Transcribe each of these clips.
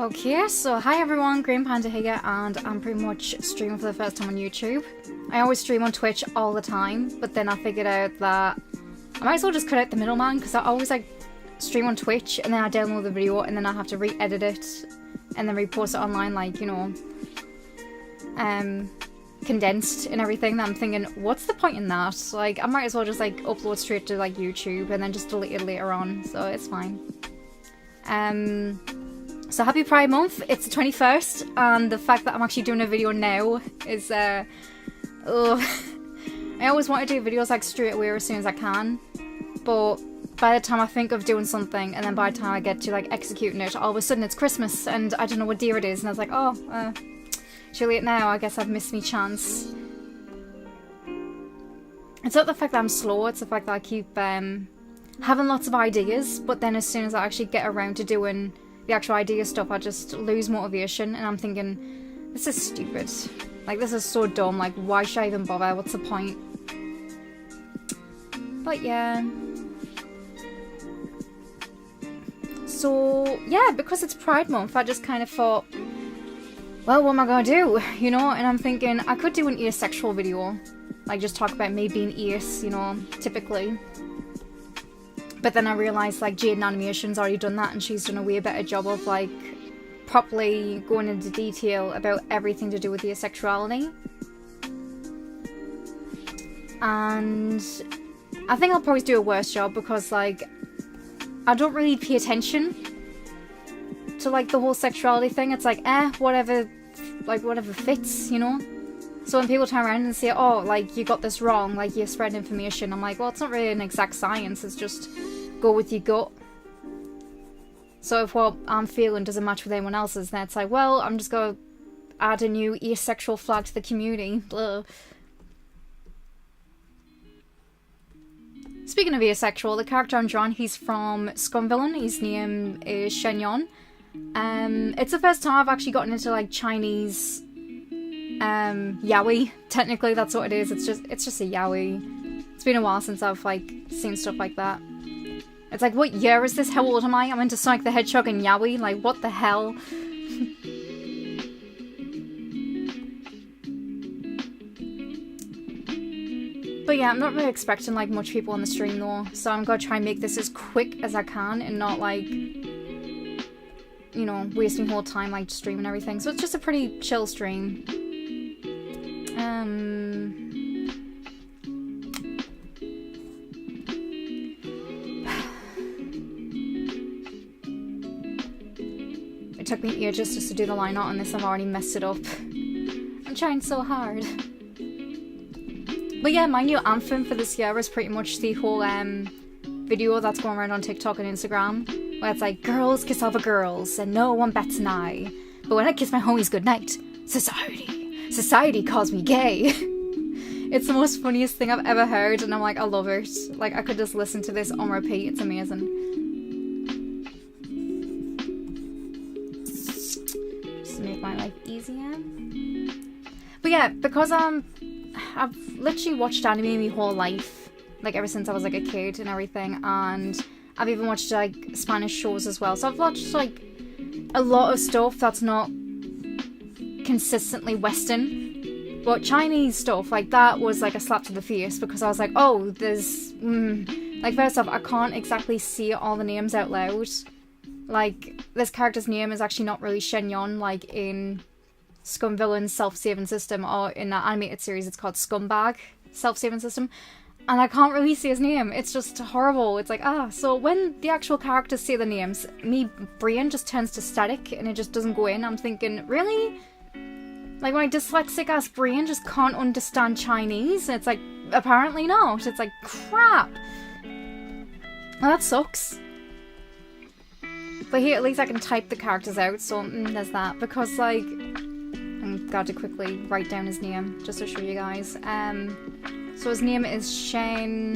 Okay, so hi everyone, Green Panda here, and I'm pretty much streaming for the first time on YouTube. I always stream on Twitch all the time, but then I figured out that I might as well just cut out the middleman, because I always stream on Twitch and then I download the video and then I have to re-edit it and then repost it online, like, you know, condensed and everything. That I'm thinking, what's the point in that? Like, I might as well just upload straight to YouTube and then just delete it later on, so it's fine. So happy Pride Month, it's the 21st, and the fact that I'm actually doing a video now is, I always want to do videos straight away or as soon as I can, but by the time I think of doing something, and then by the time I get to executing it, all of a sudden it's Christmas, and I don't know what day it is, and I was like, oh, too late now, I guess I've missed my chance. It's not the fact that I'm slow, it's the fact that I keep, having lots of ideas, but then as soon as I actually get around to doing the actual idea stuff, I just lose motivation, and I'm thinking, this is stupid. This is so dumb, why should I even bother? What's the point? But yeah. So, yeah, because it's Pride Month, I just kind of thought, well, what am I gonna do? You know, and I'm thinking, I could do an asexual video. Just talk about me being ace, you know, typically. But then I realised, Jade Animation's already done that, and she's done a way better job of, properly going into detail about everything to do with the asexuality. And I think I'll probably do a worse job because, I don't really pay attention to, the whole sexuality thing. It's whatever, whatever fits, you know? So when people turn around and say, oh, you got this wrong, you spread information, I'm like, well, it's not really an exact science, it's just go with your gut. So if what I'm feeling doesn't match with anyone else's, then it's well, I'm just gonna add a new asexual flag to the community. Blah. Speaking of asexual, the character I'm drawing, he's from Scumvillain, his name is Shenyon. It's the first time I've actually gotten into Chinese yaoi. Technically that's what it is, it's just a yaoi. It's been a while since I've seen stuff like that. It's what year is this? How old am I? I'm into Sonic the Hedgehog and yaoi, what the hell? But yeah, I'm not really expecting much people on the stream though, so I'm gonna try and make this as quick as I can and not you know, wasting whole time streaming everything. So it's just a pretty chill stream. It took me ages just to do the line art on this, I've already messed it up. I'm trying so hard. But yeah, my new anthem for this year is pretty much the whole video that's going around on TikTok and Instagram, where it's girls kiss other girls and no one bats an eye. But when I kiss my homies goodnight, society calls me gay. It's the most funniest thing I've ever heard, and I'm I love it. I could just listen to this on repeat, it's amazing. Just to make my life easier. But yeah, because I've literally watched anime my whole life, ever since I was a kid and everything, and I've even watched Spanish shows as well, so I've watched a lot of stuff that's not consistently Western, but Chinese stuff that was a slap to the face, because I was oh, there's first off, I can't exactly see all the names out loud. This character's name is actually not really Shenyon in Scumvillain's self-saving system, or in that animated series it's called Scumbag self-saving system, and I can't really see his name. It's just horrible. It's so when the actual characters say the names, me brain just turns to static and it just doesn't go in. I'm thinking, really? My dyslexic ass brain just can't understand Chinese? And it's apparently not. It's crap. Well, that sucks. But here at least I can type the characters out, so there's that, because I'm got to quickly write down his name just to show you guys. So his name is Shen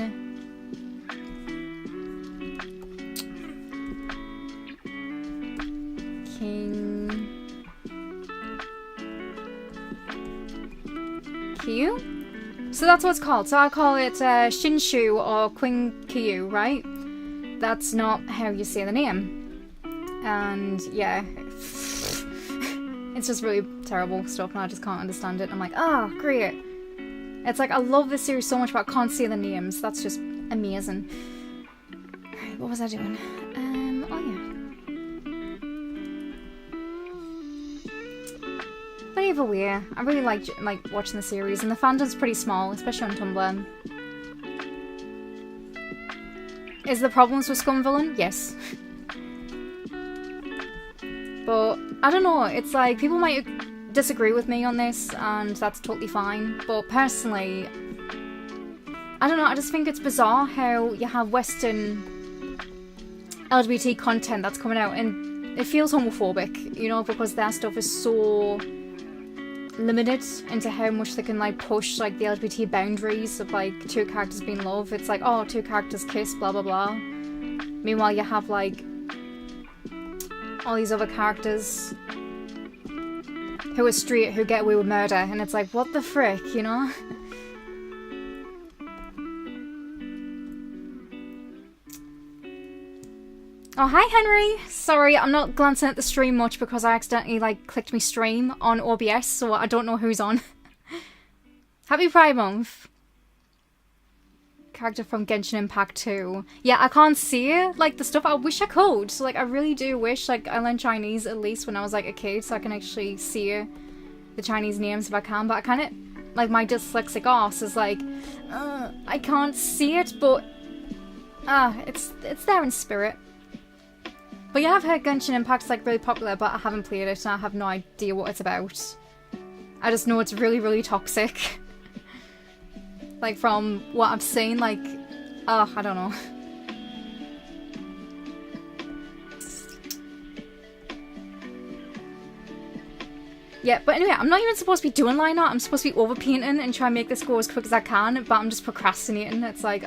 King Kyu? So that's what it's called. So I call it Shinshu or Queen Kyu, right? That's not how you say the name. And yeah, It's just really terrible stuff and I just can't understand it. I'm like, oh, great. It's like, I love this series so much, but I can't see the names. That's just amazing. Alright, what was I doing? Oh yeah. But either way, I really like watching the series, and the fandom's pretty small, especially on Tumblr. Is there problems with Scumvillain? Yes. But, I don't know, it's like, people might disagree with me on this, and that's totally fine, but personally, I don't know, I just think it's bizarre how you have Western LGBT content that's coming out, and it feels homophobic, you know, because their stuff is so limited into how much they can, like, push, like, the LGBT boundaries of, like, two characters being in love. It's like, oh, two characters kiss, blah, blah, blah. Meanwhile, you have, like, all these other characters who are straight, who get away with murder, and it's like, what the frick, you know? Oh, hi Henry! Sorry, I'm not glancing at the stream much because I accidentally, like, clicked my stream on OBS, so I don't know who's on. Happy Pride Month! Character from Genshin Impact 2. Yeah, I can't see, like, the stuff. I wish I could. So, like, I really do wish, like, I learned Chinese at least when I was, like, a kid, so I can actually see the Chinese names if I can. But I kind of, like, my dyslexic arse is like, I can't see it, but, it's there in spirit. But yeah, I've heard Genshin Impact's, like, really popular, but I haven't played it, and I have no idea what it's about. I just know it's really, really toxic. Like, from what I've seen, like, I don't know. Yeah, but anyway, I'm not even supposed to be doing line art. I'm supposed to be overpainting and try and make this go as quick as I can, but I'm just procrastinating. It's like,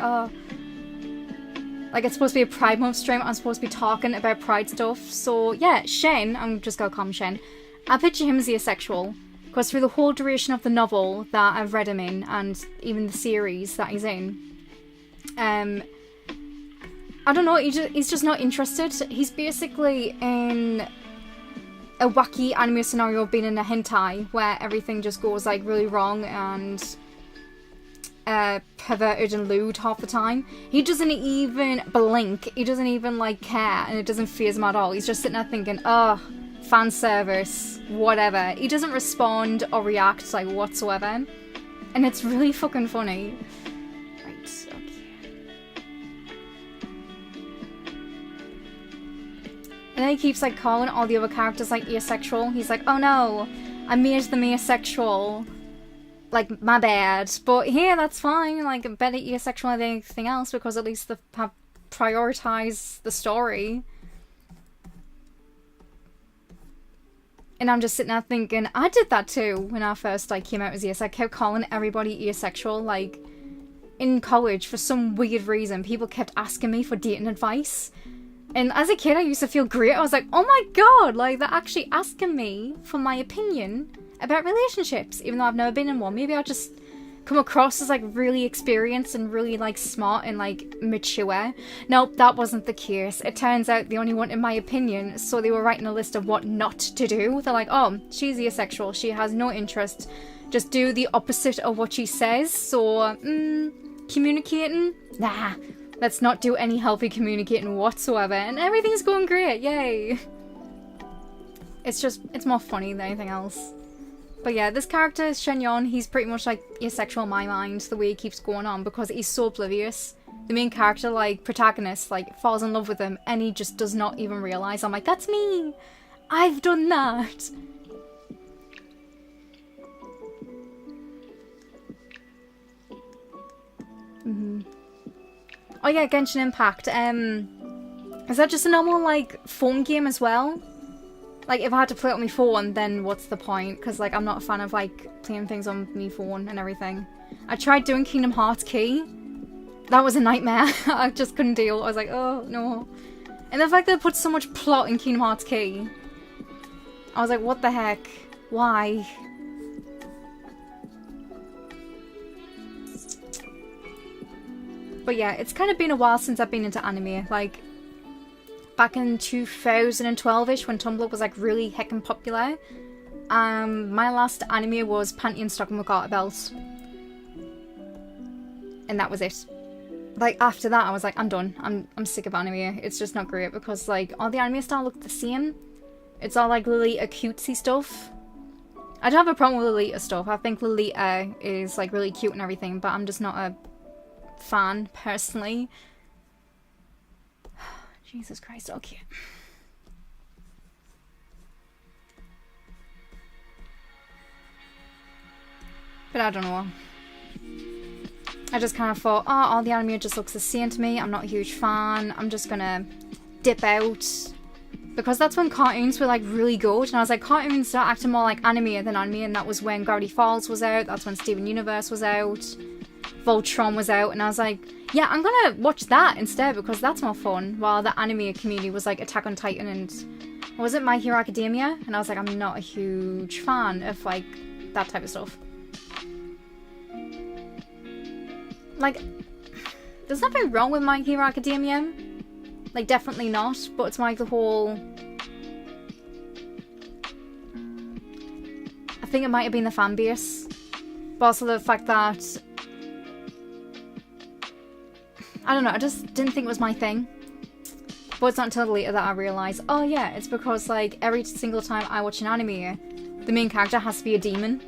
like, it's supposed to be a Pride Month stream. I'm supposed to be talking about Pride stuff. So, yeah, Shen, I'm just gonna call him Shen. I picture him as asexual. Because through the whole duration of the novel that I've read him in, and even the series that he's in, I don't know, he's just not interested. He's basically in a wacky anime scenario of being in a hentai, where everything just goes, like, really wrong and perverted and lewd half the time. He doesn't even blink, he doesn't even, like, care, and it doesn't faze him at all. He's just sitting there thinking, oh, fan service, whatever. He doesn't respond or react, like, whatsoever. And it's really fucking funny. Right, okay. And then he keeps, like, calling all the other characters, like, asexual. He's like, oh no, I made them asexual. Like, my bad. But here, that's fine. Like, better asexual than anything else, because at least they have prioritized the story. And I'm just sitting there thinking, I did that too when I first, like, came out as asexual. I kept calling everybody asexual, like, in college for some weird reason. People kept asking me for dating advice. And as a kid, I used to feel great. I was like, oh my god, like, they're actually asking me for my opinion about relationships, even though I've never been in one. Maybe I'll just come across as, like, really experienced and really, like, smart and, like, mature. Nope, that wasn't the case. It turns out they only wanted my opinion, so they were writing a list of what not to do. They're like, oh, she's asexual, she has no interest, just do the opposite of what she says. So, communicating? Nah, let's not do any healthy communicating whatsoever, and everything's going great, yay! It's more funny than anything else. But yeah, this character, Shen Yon, he's pretty much, like, asexual in my mind, the way he keeps going on, because he's so oblivious. The main character, like, protagonist, like, falls in love with him, and he just does not even realise. I'm like, that's me! I've done that! Oh yeah, Genshin Impact. Is that just a normal, like, phone game as well? Like, if I had to play it on my phone, then what's the point? Because, like, I'm not a fan of, like, playing things on my phone and everything. I tried doing Kingdom Hearts Key. That was a nightmare. I just couldn't deal. I was like, oh, no. And the fact that they put so much plot in Kingdom Hearts Key. I was like, what the heck? Why? But yeah, it's kind of been a while since I've been into anime. Like, back in 2012-ish, when Tumblr was, like, really heckin' popular, My last anime was Panty and Stocking with Garter Belt. And that was it. Like, after that, I was like, I'm done. I'm sick of anime. It's just not great because, like, all the anime style look the same. It's all, like, really cutesy stuff. I don't have a problem with Lolita stuff. I think Lolita is, like, really cute and everything, but I'm just not a fan, personally. Jesus Christ, okay. But I don't know. I just kind of thought, oh, all the anime just looks the same to me. I'm not a huge fan. I'm just gonna dip out. Because that's when cartoons were, like, really good. And I was like, cartoons start acting more like anime than anime. And that was when Gravity Falls was out. That's when Steven Universe was out. Voltron was out. And I was like, yeah, I'm gonna watch that instead because that's more fun. While the anime community was, like, Attack on Titan and... was it My Hero Academia? And I was like, I'm not a huge fan of, like, that type of stuff. Like, there's nothing wrong with My Hero Academia. Like, definitely not. But it's like the whole... I think it might have been the fan base. But also the fact that... I don't know, I just didn't think it was my thing. But it's not until later that I realised, oh yeah, it's because, like, every single time I watch an anime, the main character has to be a demon.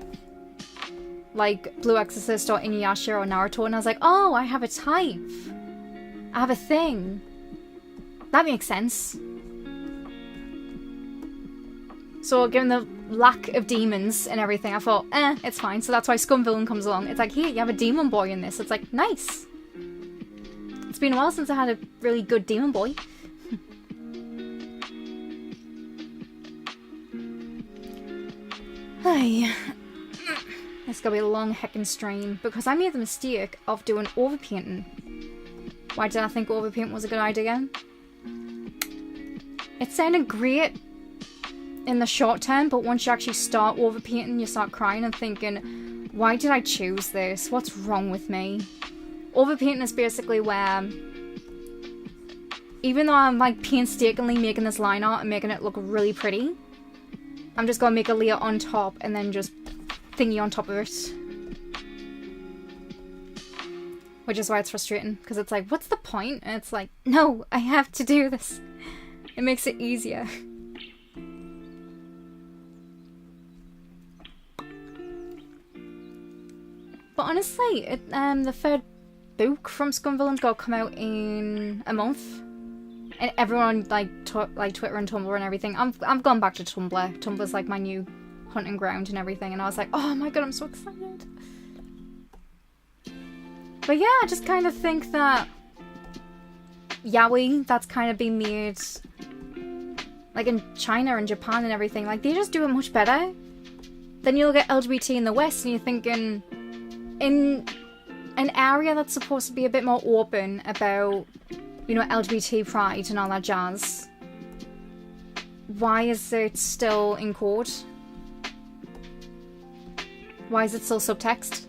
Like Blue Exorcist or Inuyasha or Naruto, and I was like, oh, I have a type. I have a thing. That makes sense. So given the lack of demons and everything, I thought, it's fine. So that's why Scumvillain comes along. It's like, here, you have a demon boy in this. It's like, nice. It's been a while since I had a really good demon boy. Hi. It's gonna be a long heckin' stream because I made the mistake of doing overpainting. Why did I think overpaint was a good idea? It sounded great in the short term, but once you actually start overpainting, you start crying and thinking, why did I choose this? What's wrong with me? Overpainting is basically where, even though I'm like painstakingly making this line art and making it look really pretty, I'm just gonna make a layer on top and then just thingy on top of it. Which is why it's frustrating, because it's like, what's the point? And it's like, no, I have to do this. It makes it easier. But honestly, the third book from Scumvillain's got to come out in a month. And everyone, like Twitter and Tumblr and everything, I've gone back to Tumblr. Tumblr's like my new hunting ground and everything, and I was like, oh my god, I'm so excited. But yeah, I just kind of think that yaoi, that's kind of been made like in China and Japan and everything, like they just do it much better. Then you look at LGBT in the West and you're thinking, in an area that's supposed to be a bit more open about, you know, LGBT pride and all that jazz, why is it still in code? Why is it still subtext?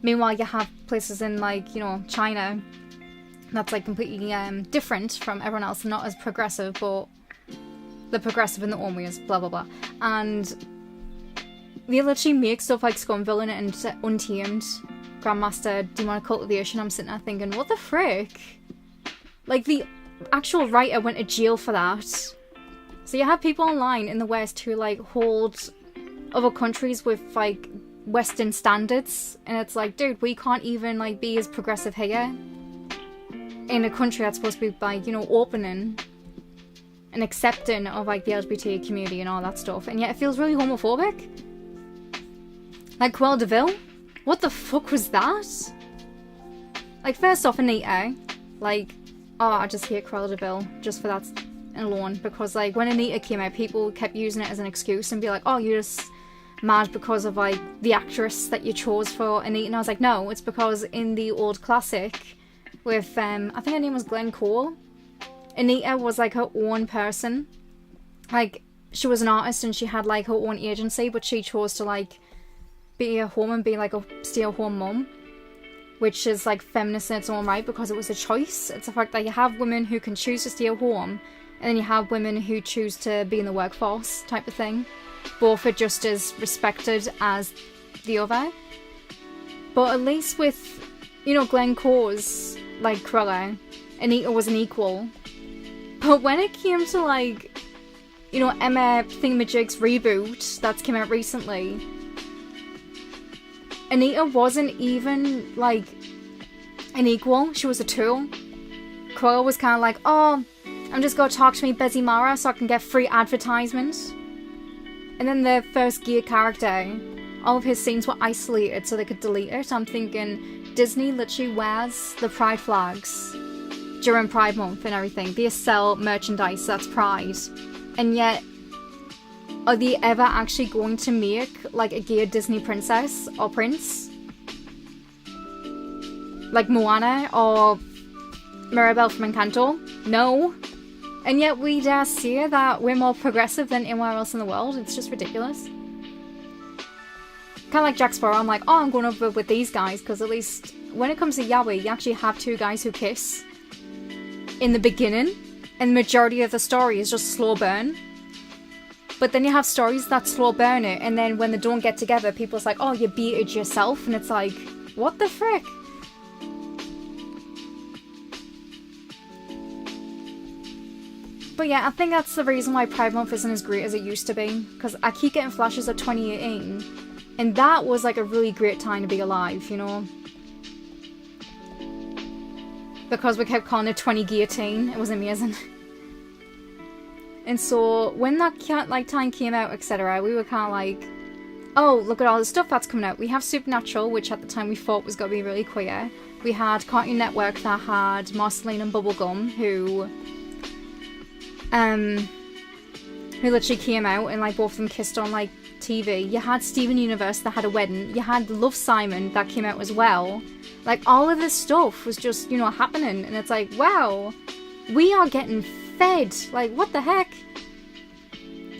Meanwhile, you have places in, like, you know, China that's, like, completely different from everyone else, not as progressive, but they're progressive in their own ways, blah, blah, blah. And they literally make stuff like Scumvillain and Untamed, Grandmaster Demonic Cultivation. I'm sitting there thinking, what the frick? Like, the actual writer went to jail for that. So you have people online in the West who, like, hold other countries with, like, Western standards, and it's like, dude, we can't even, like, be as progressive here in a country that's supposed to be, like, you know, opening and accepting of, like, the LGBT community and all that stuff, and yet it feels really homophobic. Like Cruella de Vil, what the fuck was that? Like, first off, Anita, like, oh, I just hate Cruella de Vil just for that alone, because, like, when Anita came out, people kept using it as an excuse and be like, oh, you're just mad because of, like, the actress that you chose for Anita. And I was like, no, it's because in the old classic with, I think her name was Glenn Cole, Anita was, like, her own person. Like, she was an artist and she had, like, her own agency, but she chose to, like, be at home and be, like, a stay-at-home mum, which is, like, feminist in its own right because it was a choice. It's the fact that you have women who can choose to stay at home, and then you have women who choose to be in the workforce type of thing. both are just as respected as the other. But at least with, you know, Glencore's, like, Cruella, Anita was an equal. But when it came to, like, you know, Emma Thingamajig's reboot that's come out recently, Anita wasn't even, like, an equal. She was a tool. Cruella was kind of like, oh, I'm just gonna talk to me Bessie Mara so I can get free advertisements. And then the first Gear character, all of his scenes were isolated so they could delete it. I'm thinking Disney literally wears the Pride flags during Pride Month and everything. They sell merchandise that's Pride. And yet, are they ever actually going to make, like, a gay Disney princess or prince? Like Moana or Mirabelle from Encanto? No. And yet we dare say that we're more progressive than anywhere else in the world. It's just ridiculous. Kind of like Jack Sparrow, I'm like, oh, I'm going over with these guys, because at least when it comes to Yahweh, you actually have two guys who kiss in the beginning, and the majority of the story is just slow burn. But then you have stories that slow burn it, and then when they don't get together, people's like, oh, you beat it yourself, and it's like, what the frick? But yeah, I think that's the reason why Pride Month isn't as great as it used to be, because I keep getting flashes of 2018, and that was like a really great time to be alive, you know? Because we kept calling it 2018, it was amazing. And so, when that time came out, etc., we were kind of like, oh, look at all the stuff that's coming out. We have Supernatural, which at the time we thought was going to be really queer. We had Cartoon Network that had Marceline and Bubblegum, who literally came out and, like, both of them kissed on, like, TV. You had Steven Universe that had a wedding. You had Love, Simon that came out as well. Like, all of this stuff was just, you know, happening. And it's like, wow, we are getting fed. Like, what the heck?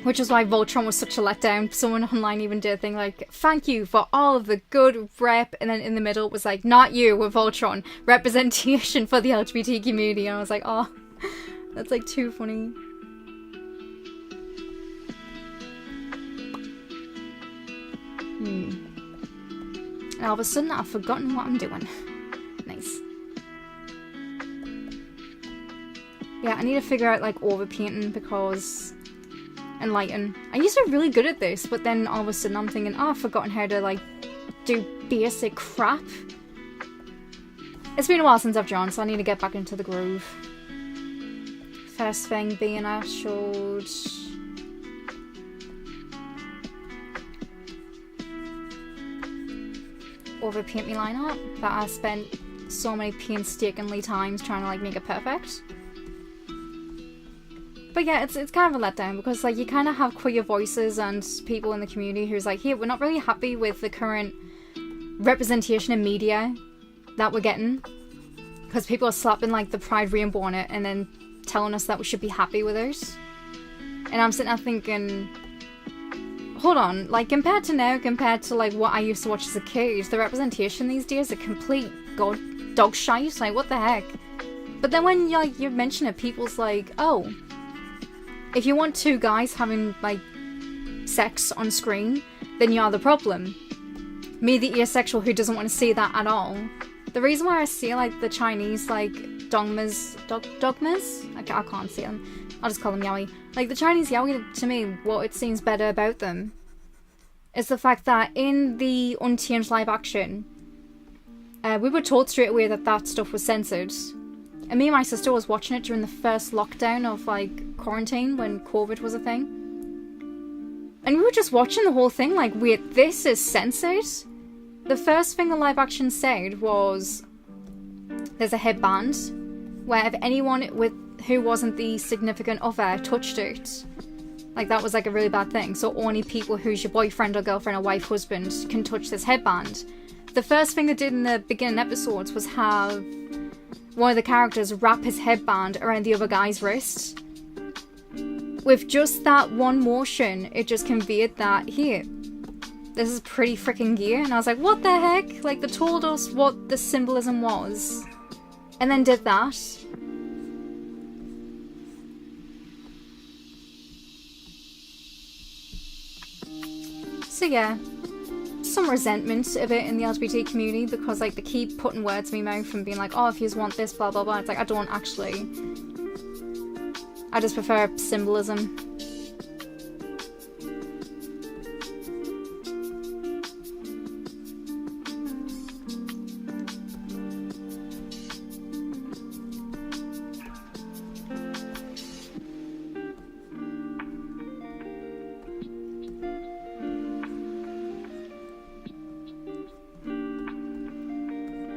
Which is why Voltron was such a letdown. Someone online even did a thing like, thank you for all of the good rep. And then in the middle it was like, not you with Voltron. Representation for the LGBT community. And I was like, oh, that's like too funny. And all of a sudden, I've forgotten what I'm doing. Nice. Yeah, I need to figure out, like, overpainting because... and lighting. I used to be really good at this, but then all of a sudden I'm thinking, oh, I've forgotten how to, like, do basic crap. It's been a while since I've drawn, so I need to get back into the groove. First thing being I showed... overpaint me line art that I spent so many painstakingly times trying to, like, make it perfect. But yeah, it's kind of a letdown because, like, you kind of have queer voices and people in the community who's like, hey, we're not really happy with the current representation in media that we're getting because people are slapping, like, the Pride Rainbow on it and then telling us that we should be happy with it. And I'm sitting there thinking, hold on, like, compared to now, compared to, like, what I used to watch as a kid, the representation these days are complete dog shite, like, what the heck? But then when, like, you mention it, people's like, oh, if you want two guys having, like, sex on screen, then you're the problem. Me, the asexual who doesn't want to see that at all. The reason why I see, like, the Chinese, like, dogmas? I can't see them. I'll just call them yaoi. Like, the Chinese yaoi, to me, what it seems better about them is the fact that in the Unchanged live action, we were told straight away that that stuff was censored. And me and my sister was watching it during the first lockdown of, like, quarantine when COVID was a thing. And we were just watching the whole thing like, wait, this is censored? The first thing the live action said was, there's a headband where if anyone who wasn't the significant other touched it, like, that was, like, a really bad thing. So only people who's your boyfriend or girlfriend or wife, husband can touch this headband. The first thing they did in the beginning episodes was have one of the characters wrap his headband around the other guy's wrist. With just that one motion, it just conveyed that, here, this is pretty freaking gay. And I was like, what the heck? Like, they told us what the symbolism was, and then did that. So yeah, some resentment of it in the LGBT community because like they keep putting words in my mouth and being like, oh, if you want this, blah blah blah. It's like, I don't actually. I just prefer symbolism.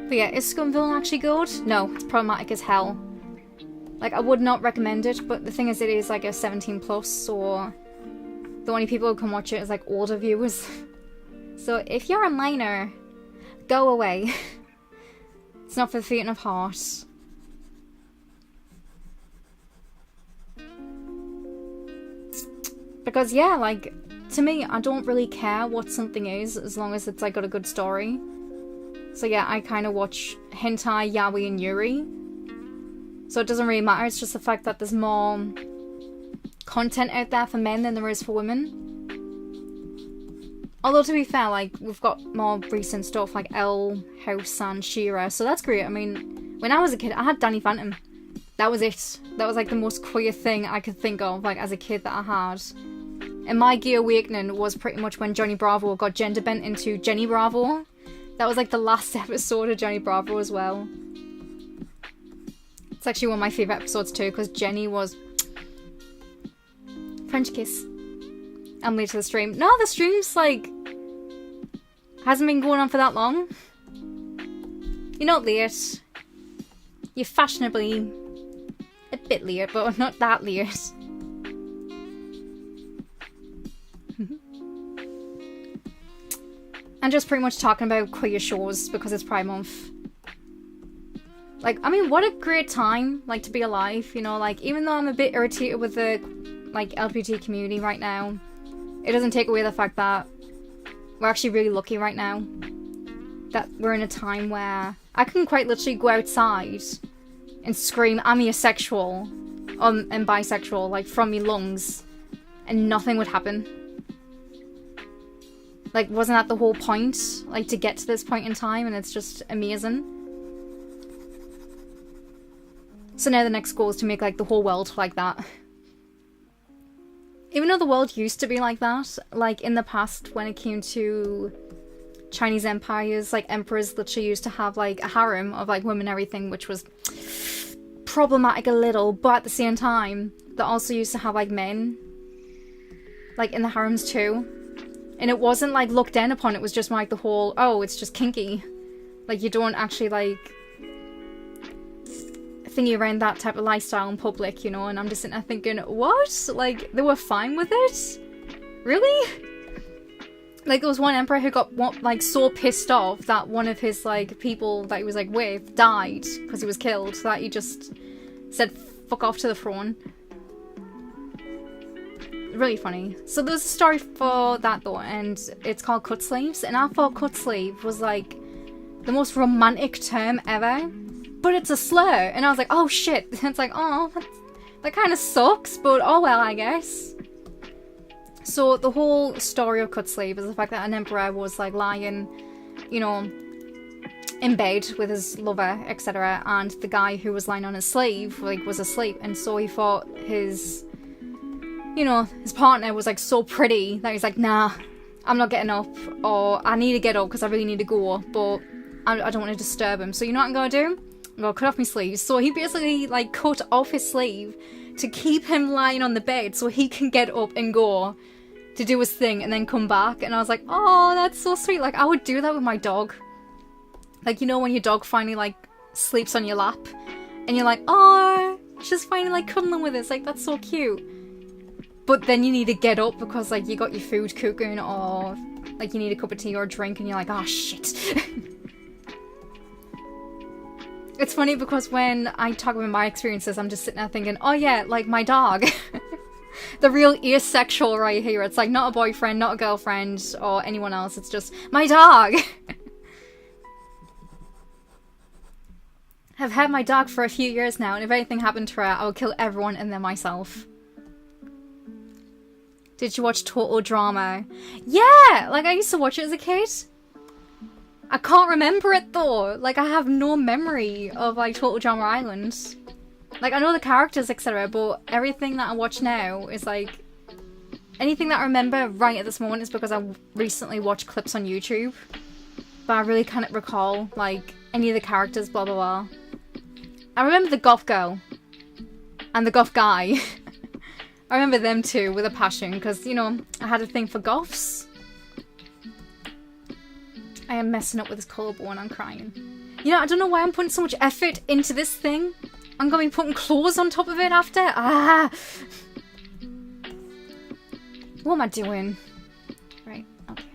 But yeah, is Scumvillain actually good? No, it's problematic as hell. Like, I would not recommend it, but the thing is, it is like a 17 plus, so the only people who can watch it is like older viewers. So if you're a minor, go away. It's not for the faint of heart. Because yeah, like, to me, I don't really care what something is as long as it's like got a good story. So yeah, I kind of watch hentai, yaoi, and yuri. So it doesn't really matter, it's just the fact that there's more content out there for men than there is for women. Although to be fair, like, we've got more recent stuff like L, House, and She-Ra, so that's great. I mean, when I was a kid, I had Danny Phantom. That was it. That was like the most queer thing I could think of, like, as a kid that I had. And my gay awakening was pretty much when Johnny Bravo got gender bent into Jenny Bravo. That was like the last episode of Johnny Bravo as well. It's actually one of my favourite episodes too, because Jenny was... French kiss. I'm late to the stream. No, the stream's like... hasn't been going on for that long. You're not late. You're fashionably... a bit late, but not that late. I'm just pretty much talking about queer shows because it's Pride Month. Like, I mean, what a great time, like, to be alive, you know, like, even though I'm a bit irritated with the, like, LGBT community right now, it doesn't take away the fact that we're actually really lucky right now. That we're in a time where I can quite literally go outside and scream, I'm asexual, and bisexual, like, from me lungs, and nothing would happen. Like, wasn't that the whole point? Like, to get to this point in time, and it's just amazing. So now the next goal is to make, like, the whole world like that. Even though the world used to be like that, like, in the past, when it came to Chinese empires, like, emperors literally used to have, like, a harem of, like, women and everything, which was problematic a little, but at the same time, they also used to have, like, men, like, in the harems too. And it wasn't, like, looked down upon, it was just, like, the whole, oh, it's just kinky. Like, you don't actually, like, thingy around that type of lifestyle in public, you know, and I'm just sitting there thinking, what? Like, they were fine with it? Really? Like, there was one emperor who got, like, so pissed off that one of his, like, people that he was, like, with died because he was killed, that he just said, fuck off to the throne. Really funny. So there's a story for that though, and it's called cut sleeves, and I thought cut sleeve was like the most romantic term ever, but it's a slur, and I was like, oh shit. It's like, oh, that kind of sucks, but oh well, I guess. So the whole story of cut sleeve is the fact that an emperor was like lying, you know, in bed with his lover, etc., and the guy who was lying on his sleeve, like, was asleep, and so he thought his, you know, his partner was, like, so pretty that he's like, nah, I'm not getting up, or I need to get up because I really need to go, but I don't want to disturb him. So you know what I'm going to do? I'm going to cut off my sleeves. So he basically, like, cut off his sleeve to keep him lying on the bed so he can get up and go to do his thing and then come back. And I was like, oh, that's so sweet. Like, I would do that with my dog. Like, you know, when your dog finally, like, sleeps on your lap and you're like, oh, she's finally, like, cuddling with us. Like, that's so cute. But then you need to get up because, like, you got your food cooking, or, like, you need a cup of tea or a drink, and you're like, oh, shit. It's funny because when I talk about my experiences, I'm just sitting there thinking, oh, yeah, like, my dog. The real asexual right here. It's, like, not a boyfriend, not a girlfriend, or anyone else. It's just, my dog. I've had my dog for a few years now, and if anything happened to her, I would kill everyone and then myself. Did you watch Total Drama? Yeah! Like, I used to watch it as a kid. I can't remember it, though. Like, I have no memory of, like, Total Drama Island. Like, I know the characters, etc., but everything that I watch now is, like... Anything that I remember right at this moment is because I recently watched clips on YouTube. But I really can't recall, like, any of the characters, blah, blah, blah. I remember the goth girl. And the goth guy. I remember them too, with a passion, because, you know, I had a thing for goths. I am messing up with this collarbone, I'm crying. You know, I don't know why I'm putting so much effort into this thing. I'm gonna be putting clothes on top of it after. Ah! What am I doing? Right, okay.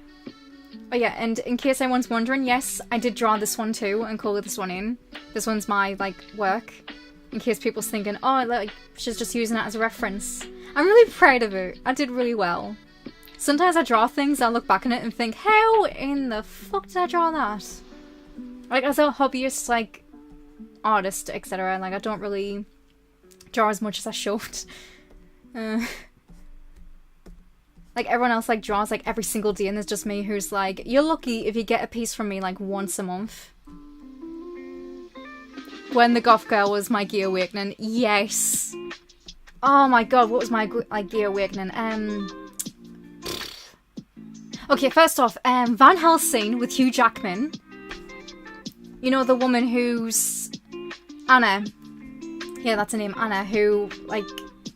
Oh yeah, and in case anyone's wondering, yes, I did draw this one too and color this one in. This one's my, like, work. In case people's thinking, oh, like, she's just using it as a reference. I'm really proud of it. I did really well. Sometimes I draw things, I look back on it and think, how in the fuck did I draw that? Like, as a hobbyist, like, artist, etc., like, I don't really draw as much as I should. Like, everyone else, like, draws, like, every single day, and there's just me who's like, you're lucky if you get a piece from me, like, once a month. When the goth girl was my Gear Awakening. Yes! Oh my god, what was my, like, Gear Awakening? Okay, first off, Van Helsing with Hugh Jackman. You know, the woman who's... Anna. Yeah, that's her name, Anna, who, like,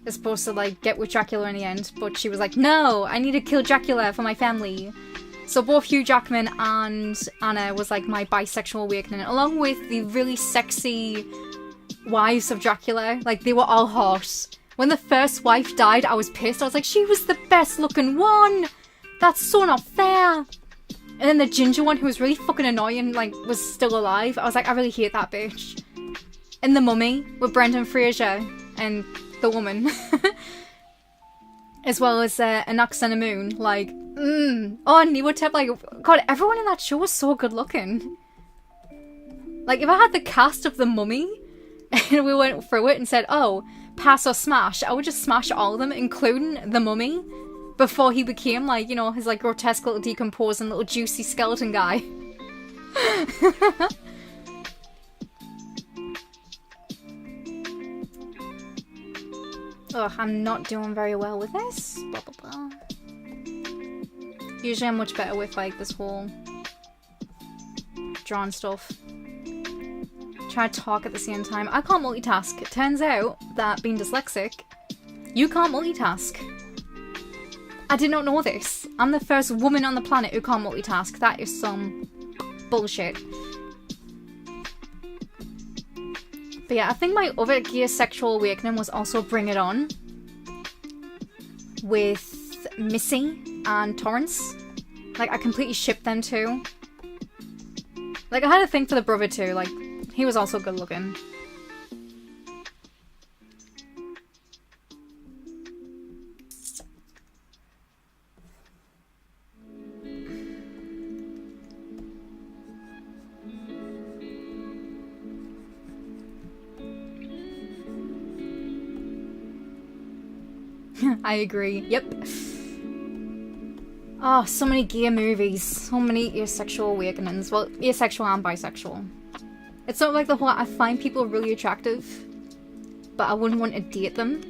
is supposed to, like, get with Dracula in the end, but she was like, no, I need to kill Dracula for my family. So both Hugh Jackman and Anna was, like, my bisexual awakening, along with the really sexy wives of Dracula. Like, they were all hot. When the first wife died, I was pissed. I was like, she was the best looking one! That's so not fair! And then the ginger one, who was really fucking annoying, like, was still alive. I was like, I really hate that bitch. And The Mummy, with Brendan Fraser and the woman. As well as Anax and the Moon, like, Oh, and Newotep, like, god, everyone in that show was so good looking. Like, if I had the cast of The Mummy, and we went through it and said, oh, pass or smash, I would just smash all of them, including The Mummy, before he became, like, you know, his, like, grotesque little decomposing little juicy skeleton guy. Ugh, I'm not doing very well with this. Blah, blah, blah. Usually I'm much better with, like, this whole drawn stuff. Try to talk at the same time. I can't multitask. It turns out that being dyslexic, you can't multitask. I did not know this. I'm the first woman on the planet who can't multitask. That is some bullshit. But yeah, I think my other gear sexual awakening was also Bring It On. With Missy and Torrance. Like, I completely shipped them too. Like, I had a thing for the brother too. Like, he was also good looking. I agree. Yep. Oh, so many gay movies. So many asexual awakenings. Well, asexual and bisexual. It's not like the whole I find people really attractive, but I wouldn't want to date them.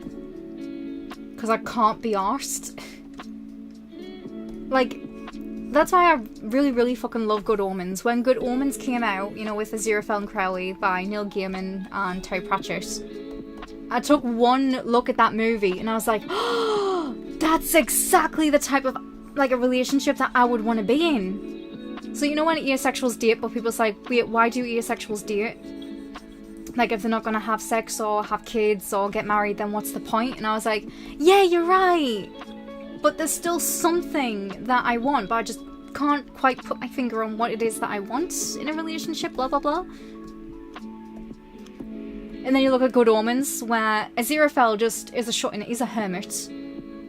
Because I can't be arsed. Like, that's why I really, really fucking love Good Omens. When Good Omens came out, you know, with Aziraphale and Crowley by Neil Gaiman and Terry Pratchett, I took one look at that movie and I was like, oh, that's exactly the type of, like, a relationship that I would want to be in. So you know when asexuals date, but people's like, wait, why do asexuals date? Like, if they're not gonna have sex or have kids or get married, then what's the point? And I was like, yeah, you're right. But there's still something that I want, but I just can't quite put my finger on what it is that I want in a relationship, blah, blah, blah. And then you look at Good Omens, where Aziraphale just is a shut-in. He's a hermit.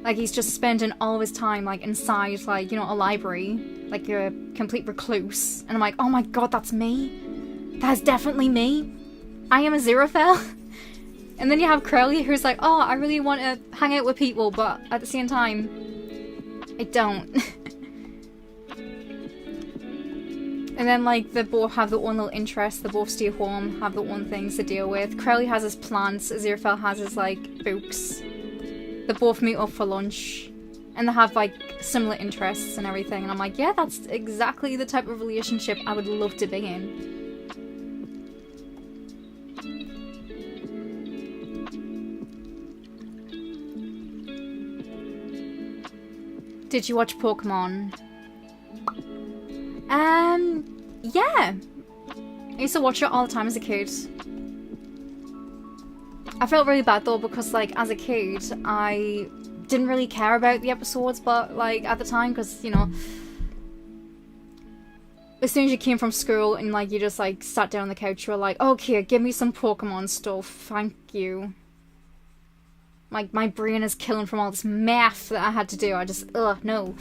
Like, he's just spending all of his time, like, inside, like, you know, a library. Like, you're a complete recluse. And I'm like, oh my god, that's me. That's definitely me. I am Aziraphale. And then you have Crowley, who's like, oh, I really want to hang out with people, but at the same time, I don't. And then, like, they both have their own little interests. They both stay home, have their own things to deal with. Crowley has his plants. Aziraphale has his, like, books. They both meet up for lunch. And they have, like, similar interests and everything. And I'm like, yeah, that's exactly the type of relationship I would love to be in. Did you watch Pokemon? Yeah. I used to watch it all the time as a kid. I felt really bad though because, like, as a kid, I didn't really care about the episodes, but, like, at the time, because, you know, as soon as you came from school and, like, you just, like, sat down on the couch, you were like, okay, give me some Pokemon stuff, thank you. Like, my brain is killing from all this math that I had to do. I just, no.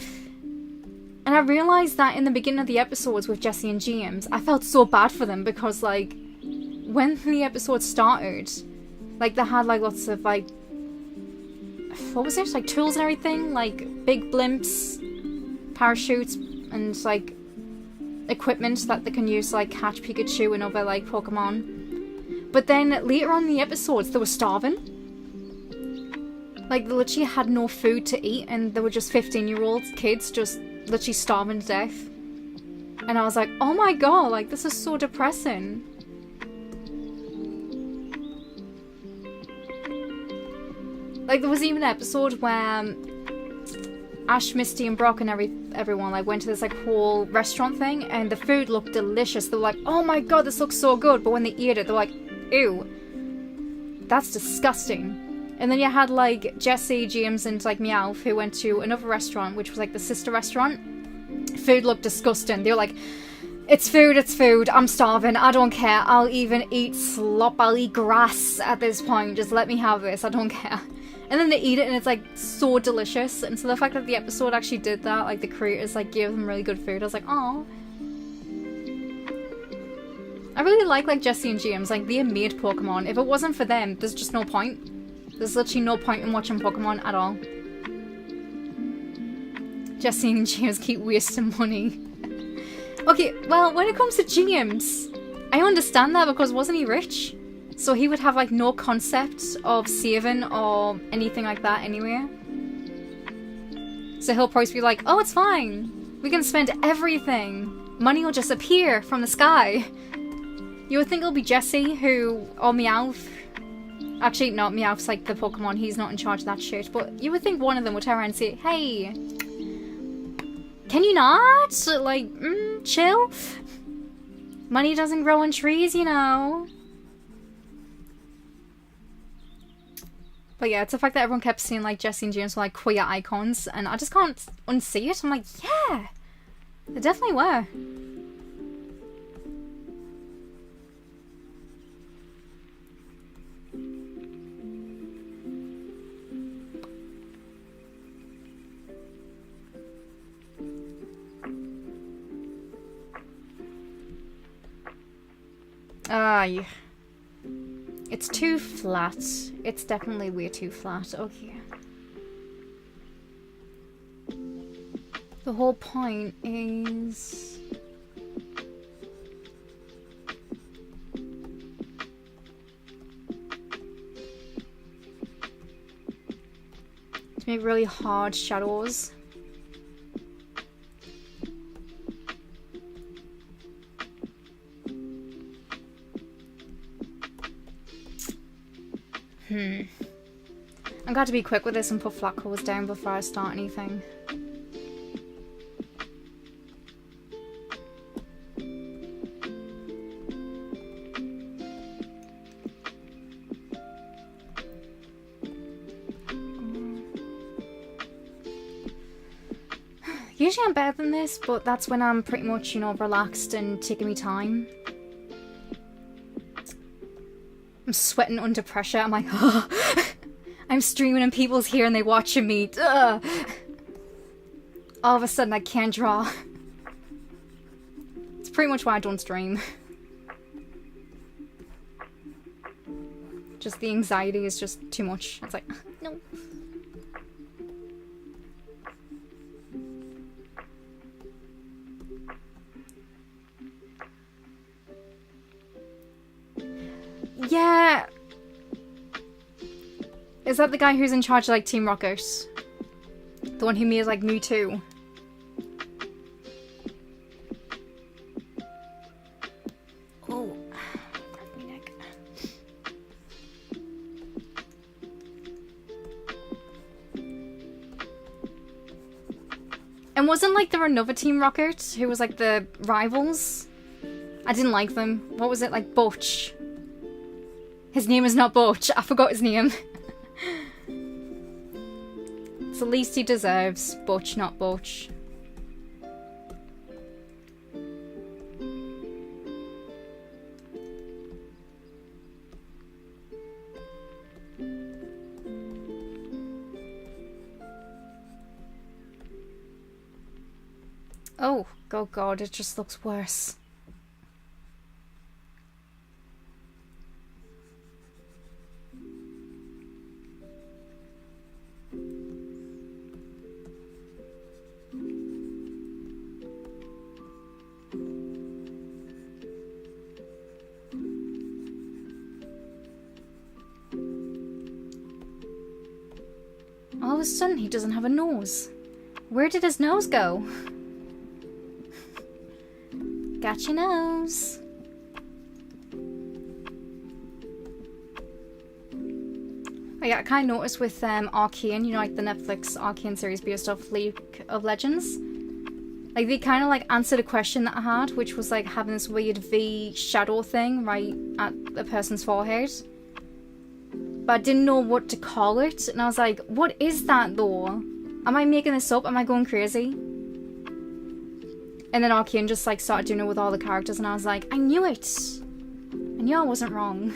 And I realised that in the beginning of the episodes with Jesse and James, I felt so bad for them because, like, when the episode started, like, they had, like, lots of, like, what was it? Like, tools and everything? Like, big blimps, parachutes, and, like, equipment that they can use to, like, catch Pikachu and other, like, Pokemon. But then later on in the episodes, they were starving. Like, they literally had no food to eat, and they were just 15-year-old kids just literally starving to death. And I was like, oh my god, like, this is so depressing. Like, there was even an episode where Ash, Misty, and Brock and everyone, like, went to this, like, whole restaurant thing, and the food looked delicious. They were like, oh my god, this looks so good. But when they ate it, they're like, ew, that's disgusting. And then you had, like, Jesse, James, and, like, Meowth, who went to another restaurant, which was, like, the sister restaurant. Food looked disgusting. They were like, it's food, I'm starving, I don't care. I'll even eat slop, I'll eat grass at this point. Just let me have this, I don't care. And then they eat it, and it's, like, so delicious. And so the fact that the episode actually did that, like, the creators, like, gave them really good food, I was like, oh. I really like, Jesse and James. Like, they made Pokemon. If it wasn't for them, there's just no point. There's literally no point in watching Pokemon at all. Jesse and James keep wasting money. Okay, well, when it comes to James, I understand that because wasn't he rich? So he would have, like, no concept of saving or anything like that anyway. So he'll probably be like, oh, it's fine. We can spend everything. Money will just appear from the sky. You would think it'll be Jesse or Meowth. Actually, not Meowth's, like, the Pokemon. He's not in charge of that shit. But you would think one of them would turn around and say, hey, can you not? Like, chill? Money doesn't grow on trees, you know. But yeah, it's the fact that everyone kept seeing, like, Jesse and James were, like, queer icons. And I just can't unsee it. I'm like, yeah, they definitely were. Yeah. It's too flat. It's definitely way too flat. Okay. The whole point is... to make really hard shadows. I'm glad to be quick with this and put flat colours down before I start anything. Usually I'm better than this, but that's when I'm pretty much, you know, relaxed and taking me time. I'm sweating under pressure. I'm like, oh. I'm streaming and people's here and they watching me. Ugh. All of a sudden I can't draw. It's pretty much why I don't stream. Just the anxiety is just too much. It's like, no. Is that the guy who's in charge of, like, Team Rocket? The one who made, like, Mewtwo? Oh. My neck. And wasn't, like, there another Team Rocket who was, like, the rivals? I didn't like them. What was it, like, Butch? His name is not Butch. I forgot his name. It's the least he deserves. Butch, not Butch. Oh god, it just looks worse. All of a sudden, he doesn't have a nose. Where did his nose go? Got your nose. Oh yeah, I kind of noticed with Arcane, you know, like the Netflix Arcane series based off League of Legends. Like, they kind of, like, answered a question that I had, which was, like, having this weird V shadow thing right at a person's forehead. But I didn't know what to call it, and I was like, what is that, though? Am I making this up? Am I going crazy? And then Arcane just, like, started doing it with all the characters, and I was like, I knew it! I knew I wasn't wrong.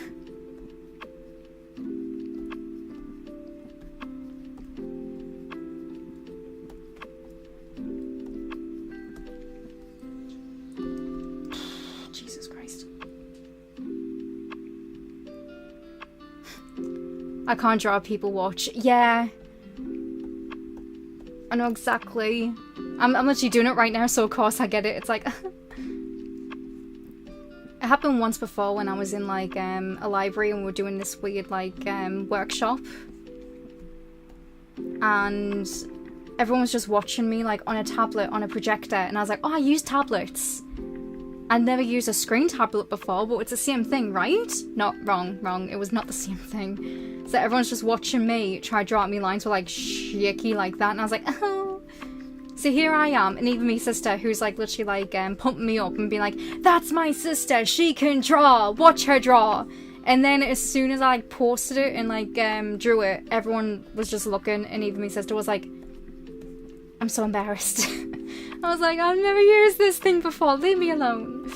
Jesus Christ. I can't draw people watch. Yeah. I know exactly. I'm literally doing it right now, so of course I get it. It's like... It happened once before when I was in, like, a library and we were doing this weird, like, workshop. And everyone was just watching me, like, on a tablet, on a projector. And I was like, oh, I use tablets. I'd never used a screen tablet before, but it's the same thing, right? No, wrong. It was not the same thing. So everyone's just watching me try to draw out me lines with, like, shaky like that. And I was like, oh. So here I am, and even my sister, who's, like, literally, like, pumping me up and being like, that's my sister, she can draw, watch her draw. And then as soon as I, like, posted it and, like, drew it, everyone was just looking, and even my sister was like, I'm so embarrassed. I was like, I've never used this thing before, leave me alone.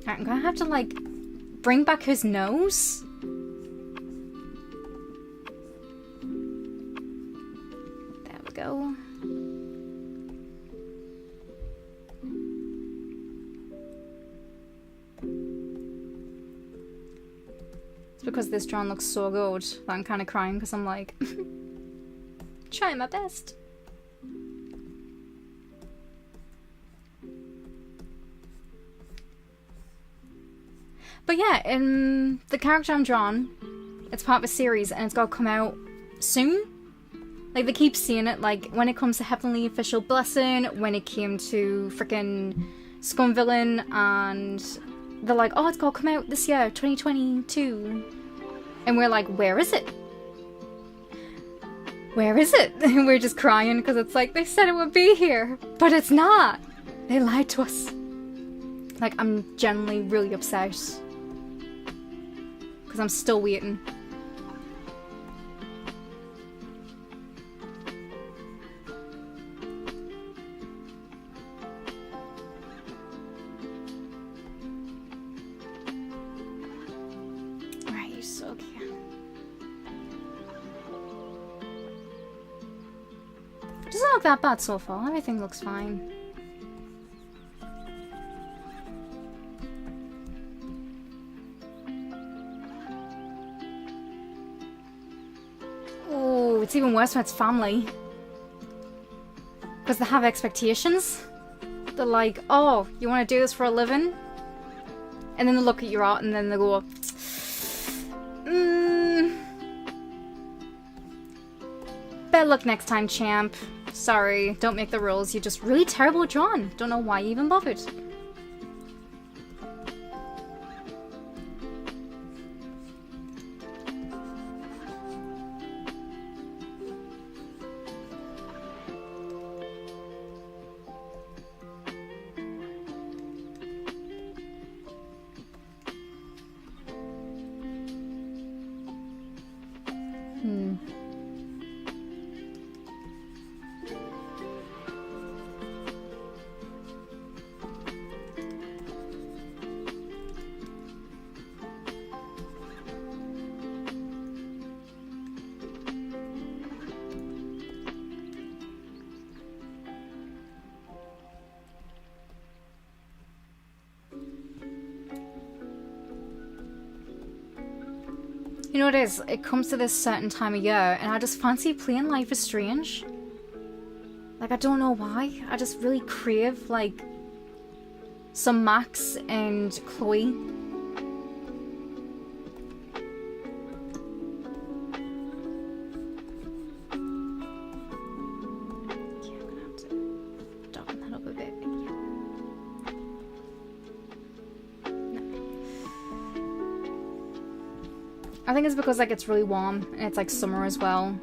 Alright, I'm gonna have to, like, bring back his nose. There we go. It's because this drawing looks so good that I'm kind of crying because I'm like, trying my best. But yeah, in the character I'm drawing, it's part of a series and it's got to come out soon. Like, they keep saying it, like, when it comes to Heavenly Official Blessing, when it came to frickin' Scum Villain, and they're like, oh, it's got to come out this year, 2022. And we're like, where is it? Where is it? And we're just crying because it's like, they said it would be here, but it's not. They lied to us. Like, I'm genuinely really upset. Because I'm still waiting. Right, okay. It doesn't look that bad so far. Everything looks fine. Oh, it's even worse when it's family. Because they have expectations. They're like, oh, you want to do this for a living? And then they look at your art and then they go, Better luck next time, champ. Sorry, don't make the rules. You're just really terrible at drawing. Don't know why you even bothered. You know what it is? It comes to this certain time of year and I just fancy playing Life is Strange. Like, I don't know why. I just really crave, like, some Max and Chloe. Yeah, I'm gonna have to darken that up a bit. I think it's because, like, it's really warm and it's like summer as well.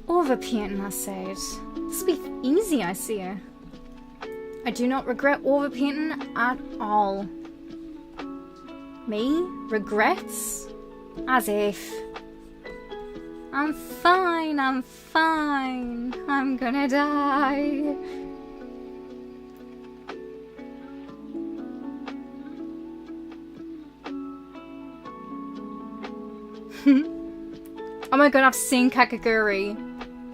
Overpainting, I said. This will be easy, I see. I do not regret overpainting at all. Me? Regrets? As if. I'm fine, I'm fine. I'm gonna die. Oh my god, I've seen Kakaguri.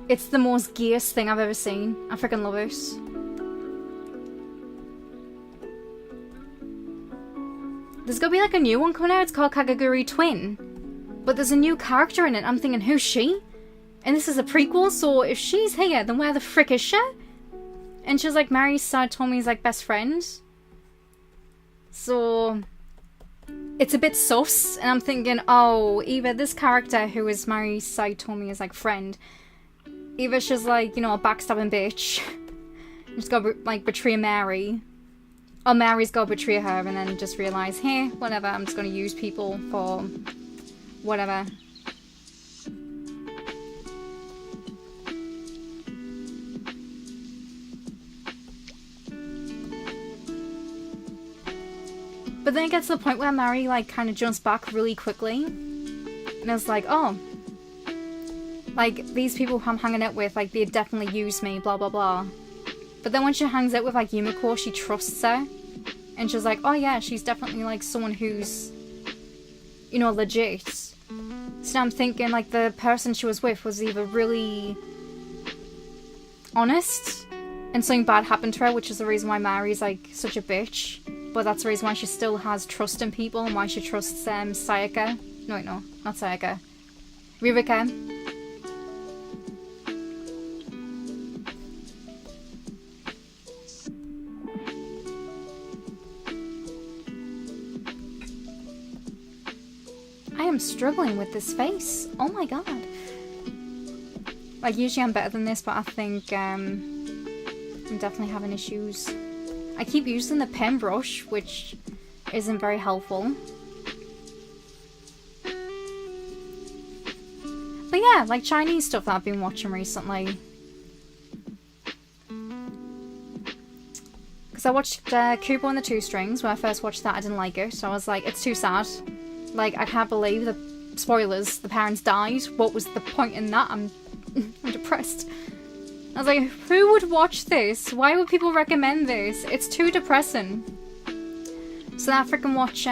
It's the most gayest thing I've ever seen. I freaking love it. There's gonna be like a new one coming out. It's called Kakaguri Twin. But there's a new character in it. I'm thinking, who's she? And this is a prequel, so if she's here, then where the frick is she? And she's like Mary Satomi's like best friend. So it's a bit sus. And I'm thinking, oh, either this character who is Mary Satomi's like friend, either she's like, you know, a backstabbing bitch. She's gotta like betray Mary. Or Mary's gotta betray her and then just realise, hey, whatever, I'm just gonna use people for whatever. But then it gets to the point where Mary like kind of jumps back really quickly. And it's like, oh, like, these people who I'm hanging out with, like, they definitely use me, blah, blah, blah. But then when she hangs out with, like, Yumiko, she trusts her. And she's like, oh, yeah, she's definitely, like, someone who's, you know, legit. So now I'm thinking, like, the person she was with was either really honest and something bad happened to her, which is the reason why Mary's, like, such a bitch. But that's the reason why she still has trust in people and why she trusts, Sayaka. No, wait, no, not Sayaka. Ririka. I am struggling with this face. Oh my god. Like, usually I'm better than this, but I think I'm definitely having issues. I keep using the pen brush, which isn't very helpful. But yeah, like Chinese stuff that I've been watching recently. Because I watched Kubo and the Two Strings. When I first watched that, I didn't like it. I was like, it's too sad. Like, I can't believe the spoilers. The parents died. What was the point in that? I'm depressed. I was like, who would watch this? Why would people recommend this? It's too depressing. So then I freaking watch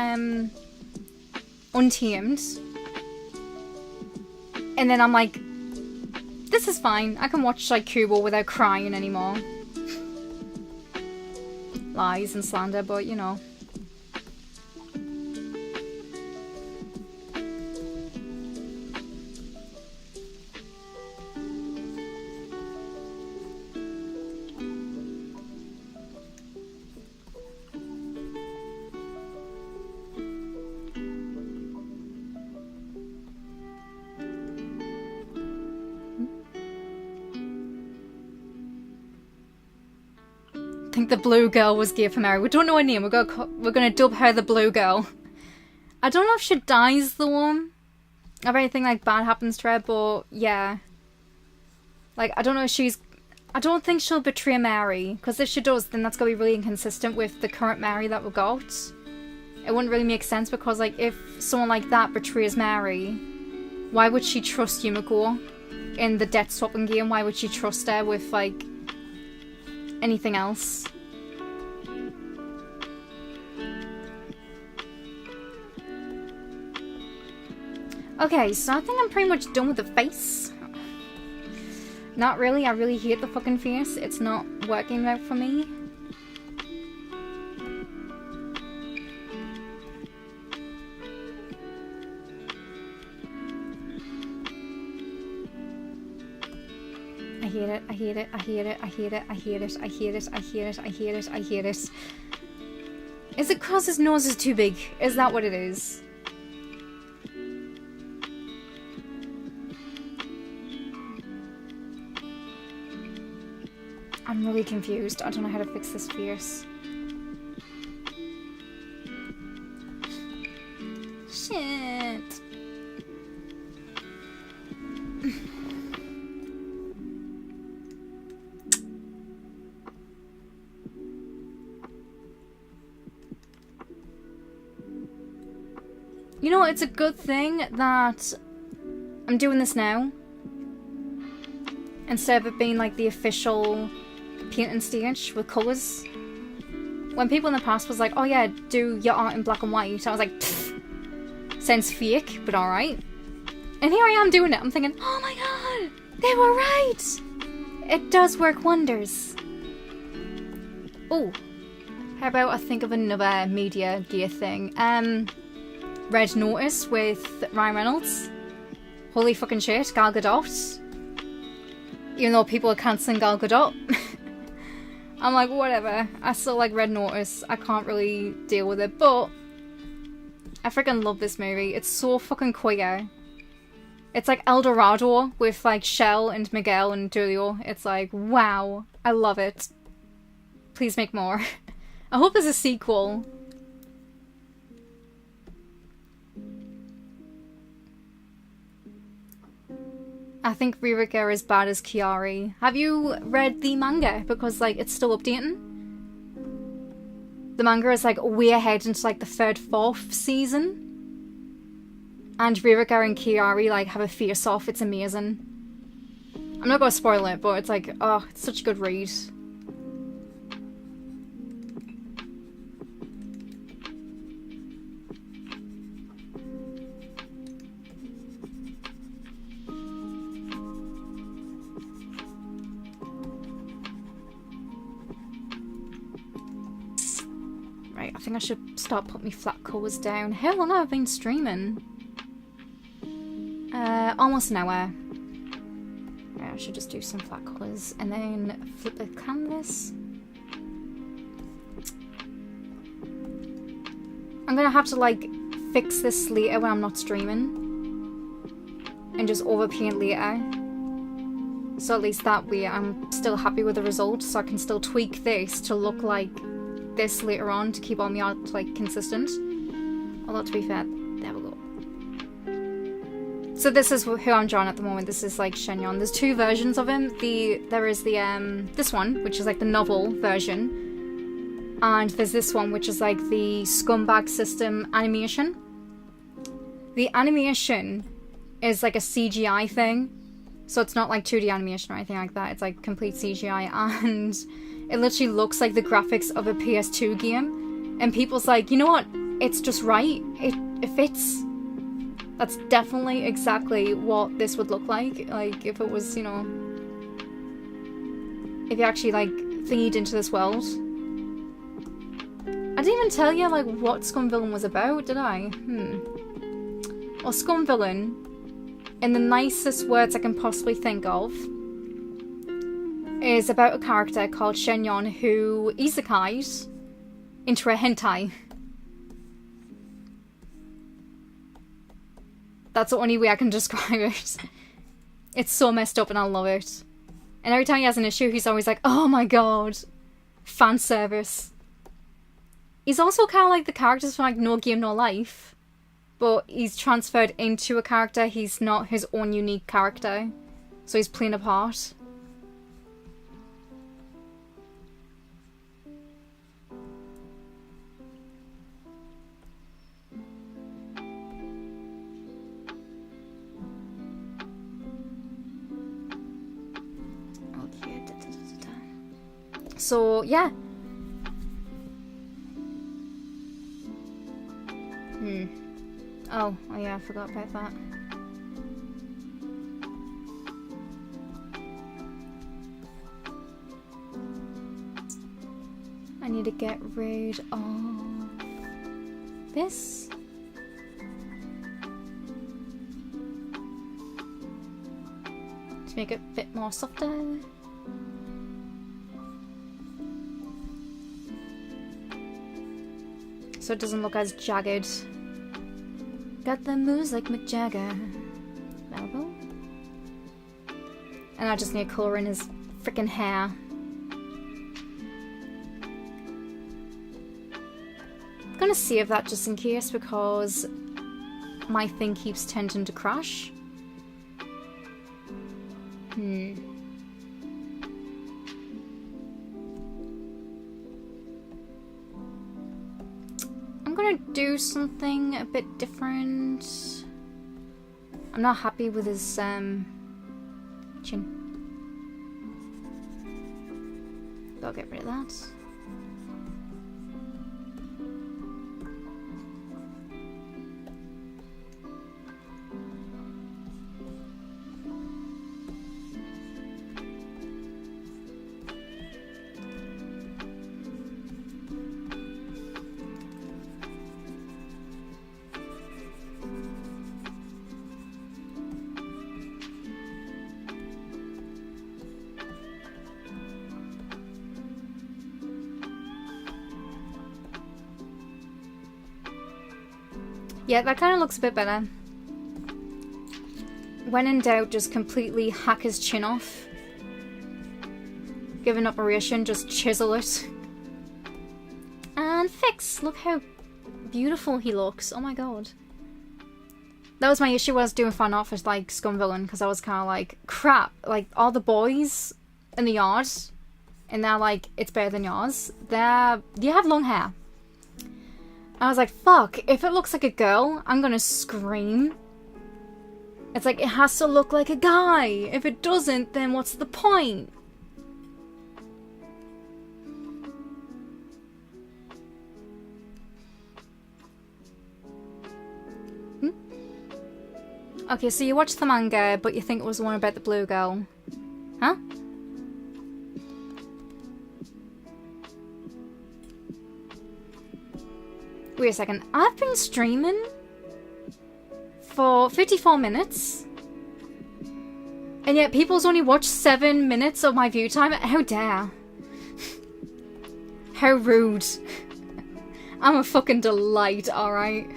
Untamed. And then I'm like, this is fine. I can watch like Kubo without crying anymore. Lies and slander, but you know. I think the blue girl was gay for Mary. We don't know her name. We're gonna dub her the blue girl. I don't know if she dies though, or anything like bad happens to her, but yeah. Like, I don't know if she's... I don't think she'll betray Mary, because if she does, then that's gonna be really inconsistent with the current Mary that we got. It wouldn't really make sense, because like, if someone like that betrays Mary, why would she trust Yumiko in the debt swapping game? Why would she trust her with like anything else? Okay, so I think I'm pretty much done with the face. Not really, I really hate the fucking face. It's not working out for me. I hate it, I hate it, I hate it, I hate it, I hate it, I hate it, I hate it, I hate it, I hate it. Is it because his nose is too big? Is that what it is? I'm really confused. I don't know how to fix this face. Shit. You know, it's a good thing that I'm doing this now, instead of it being like the official painting stage with colours. When people in the past was like, oh yeah, do your art in black and white, I was like, pfft, sounds fake, but alright. And here I am doing it. I'm thinking, oh my god, they were right! It does work wonders. Oh, how about I think of another media gear thing? Red Notice with Ryan Reynolds. Holy fucking shit, Gal Gadot. Even though people are cancelling Gal Gadot. I'm like, whatever. I still like Red Notice. I can't really deal with it, but I freaking love this movie. It's so fucking queer. It's like El Dorado with like Shell and Miguel and Julio. It's like, wow. I love it. Please make more. I hope there's a sequel. I think Ririka are as bad as Kiari. Have you read the manga? Because, like, it's still updating. The manga is, like, way ahead into, like, the third, fourth season. And Ririka and Kiari, like, have a face-off. It's amazing. I'm not gonna spoil it, but it's like, oh, it's such a good read. I think I should start putting my flat colours down. How long have I been streaming? Almost an hour. Yeah, I should just do some flat colours and then flip the canvas. I'm gonna have to like fix this later when I'm not streaming and just overpaint later. So at least that way I'm still happy with the result, so I can still tweak this to look like this later on to keep all my art like consistent. Although to be fair, there we go. So this is who I'm drawing at the moment. This is like Shenyon. There's two versions of him. There is the this one, which is like the novel version, And there's this one, which is like the Scumbag System animation. The animation is like a CGI thing. So it's not like 2D animation or anything like that. It's like complete CGI. And it literally looks like the graphics of a PS2 game. And people's like, you know what? It's just right. It fits. That's definitely exactly what this would look like. Like, if it was, you know... If you actually, like, thingied into this world. I didn't even tell you, like, what Scumvillain was about, did I? Well, Scumvillain, in the nicest words I can possibly think of, is about a character called Shenyon who isekai'd into a hentai. That's the only way I can describe it. It's so messed up and I love it. And every time he has an issue, he's always like, oh my god. Fan service. He's also kind of like the characters from like No Game No Life. But he's transferred into a character. He's not his own unique character. So he's playing a part. So, yeah. Oh yeah, I forgot about that. I need to get rid of this. To make it a bit more softer. So it doesn't look as jagged. Got the moves like Mick Jagger. Available. And I just need colour in his freaking hair. I'm gonna save that just in case because my thing keeps tending to crash. I'm gonna do something a bit different. I'm not happy with his chin. I'll get rid of that. Yeah, that kind of looks a bit better. When in doubt, just completely hack his chin off. Give an operation, just chisel it. And fix! Look how beautiful he looks. Oh my god. That was my issue when I was doing fan art for like Scumvillain, because I was kind of like, crap, like all the boys in the yard, and they're like, it's better than yours. You have long hair. I was like, fuck, if it looks like a girl, I'm gonna scream. It's like, it has to look like a guy. If it doesn't, then what's the point? Okay, so you watched the manga, but you think it was the one about the blue girl. Huh? Wait a second, I've been streaming for 54 minutes and yet people's only watched 7 minutes of my view time? How dare. How rude. I'm a fucking delight, alright?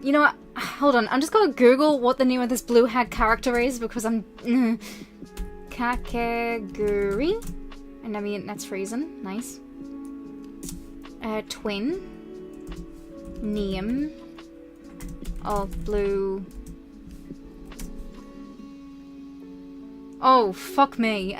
You know what? Hold on, I'm just gonna Google what the name of this blue-haired character is because I'm... Kakeguri? And I mean, that's freezing. Nice. Twin. Name. Of blue. Oh, fuck me.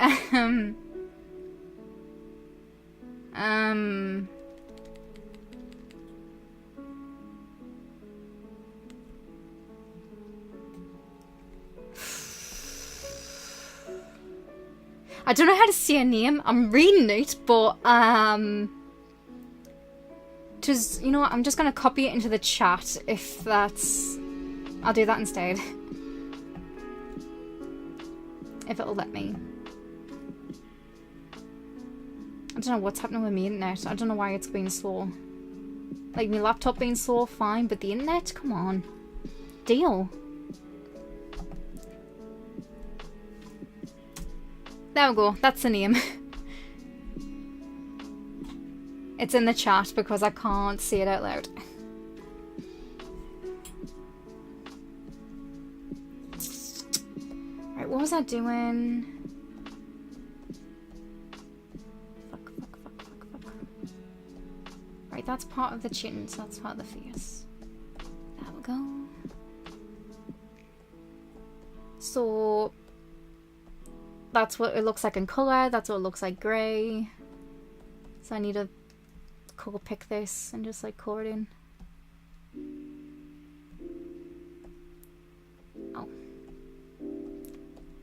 I don't know how to say a name. I'm reading it, but just, you know what, I'm just gonna copy it into the chat if that's... I'll do that instead. If it'll let me. I don't know what's happening with my internet. I don't know why it's being slow. Like, my laptop being slow, fine, but the internet? Come on. Deal. There we go. That's the name. It's in the chat because I can't say it out loud. Right, what was I doing? Fuck. Right, that's part of the chin, so that's part of the face. There we go. So... that's what it looks like in colour, that's what it looks like grey. So I need to colour pick this and just like colour it in. Oh.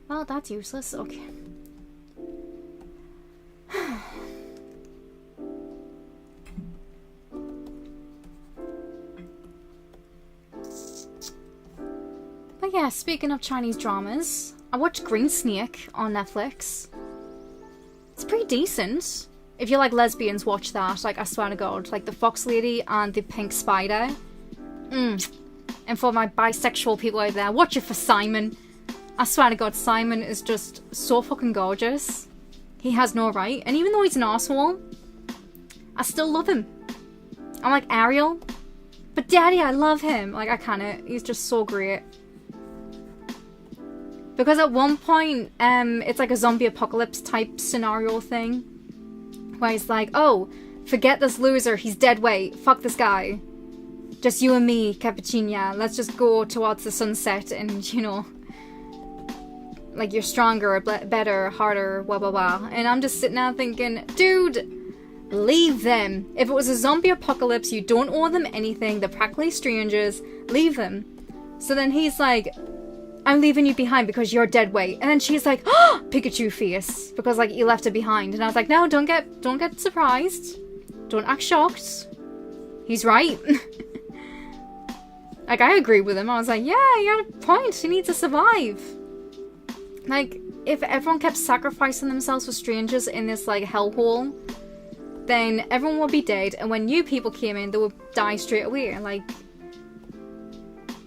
Well, that's useless, okay. But yeah, speaking of Chinese dramas, I watched Green Snake on Netflix. It's pretty decent. If you like lesbians, watch that. Like, I swear to God. Like, the Fox Lady and the Pink Spider. And for my bisexual people out there, watch it for Simon. I swear to God, Simon is just so fucking gorgeous. He has no right. And even though he's an arsehole, I still love him. I'm like Ariel. But Daddy, I love him. Like, I can't. He's just so great. Because at one point, it's like a zombie apocalypse type scenario thing. Where he's like, oh, forget this loser, he's dead weight, fuck this guy. Just you and me, Cappuccina, let's just go towards the sunset and, you know, like you're stronger, better, harder, blah blah blah. And I'm just sitting there thinking, dude, leave them. If it was a zombie apocalypse, you don't owe them anything, they're practically strangers, leave them. So then he's like, I'm leaving you behind because you're dead weight. And then she's like, oh, Pikachu face. Because, like, you left her behind. And I was like, no, don't get surprised. Don't act shocked. He's right. Like, I agree with him. I was like, yeah, you had a point. She needs to survive. Like, if everyone kept sacrificing themselves for strangers in this, like, hellhole, then everyone would be dead. And when new people came in, they would die straight away. Like...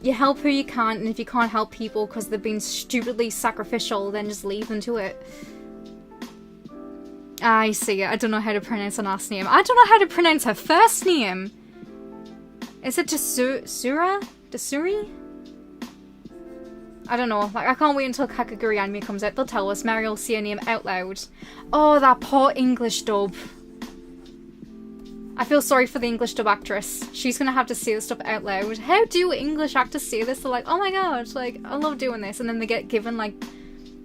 you help who you can, and if you can't help people because they've been stupidly sacrificial, then just leave them to it. I see it. I don't know how to pronounce her last name. I don't know how to pronounce her first name. Is it Desura? Desuri? I don't know. Like, I can't wait until Kakaguri anime comes out. They'll tell us. Mary will see her name out loud. Oh, that poor English dub. I feel sorry for the English dub actress. She's gonna have to say this stuff out loud. How do English actors say this? They're like, oh my god, like, I love doing this. And then they get given, like,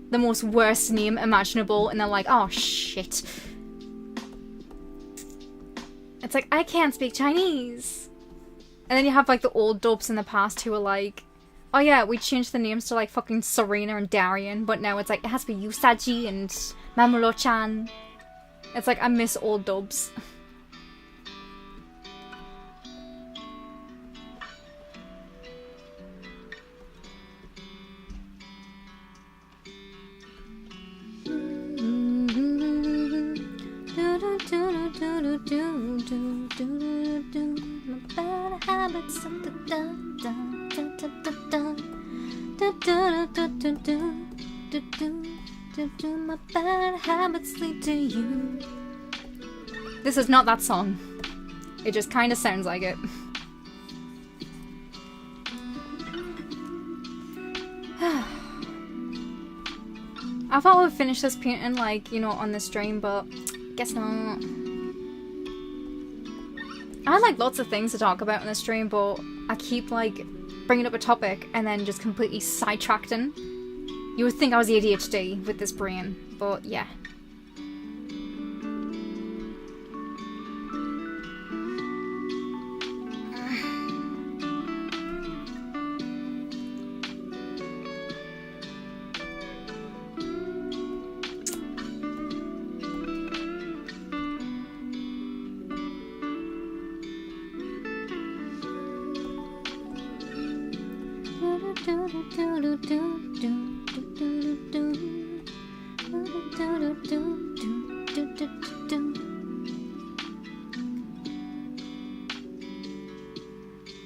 the most worst name imaginable. And they're like, oh, shit. It's like, I can't speak Chinese. And then you have, like, the old dubs in the past who are like, oh yeah, we changed the names to, like, fucking Serena and Darian. But now it's like, it has to be Usagi and Mamoru-chan. It's like, I miss old dubs. My bad habits lead to you. This is not that song. It just kind of sounds like it. I thought we'd finish this painting, like, you know, on the stream, but guess not. I had, like, lots of things to talk about on the stream, but I keep, like, bringing up a topic and then just completely sidetracking. You would think I was ADHD with this brain, but yeah.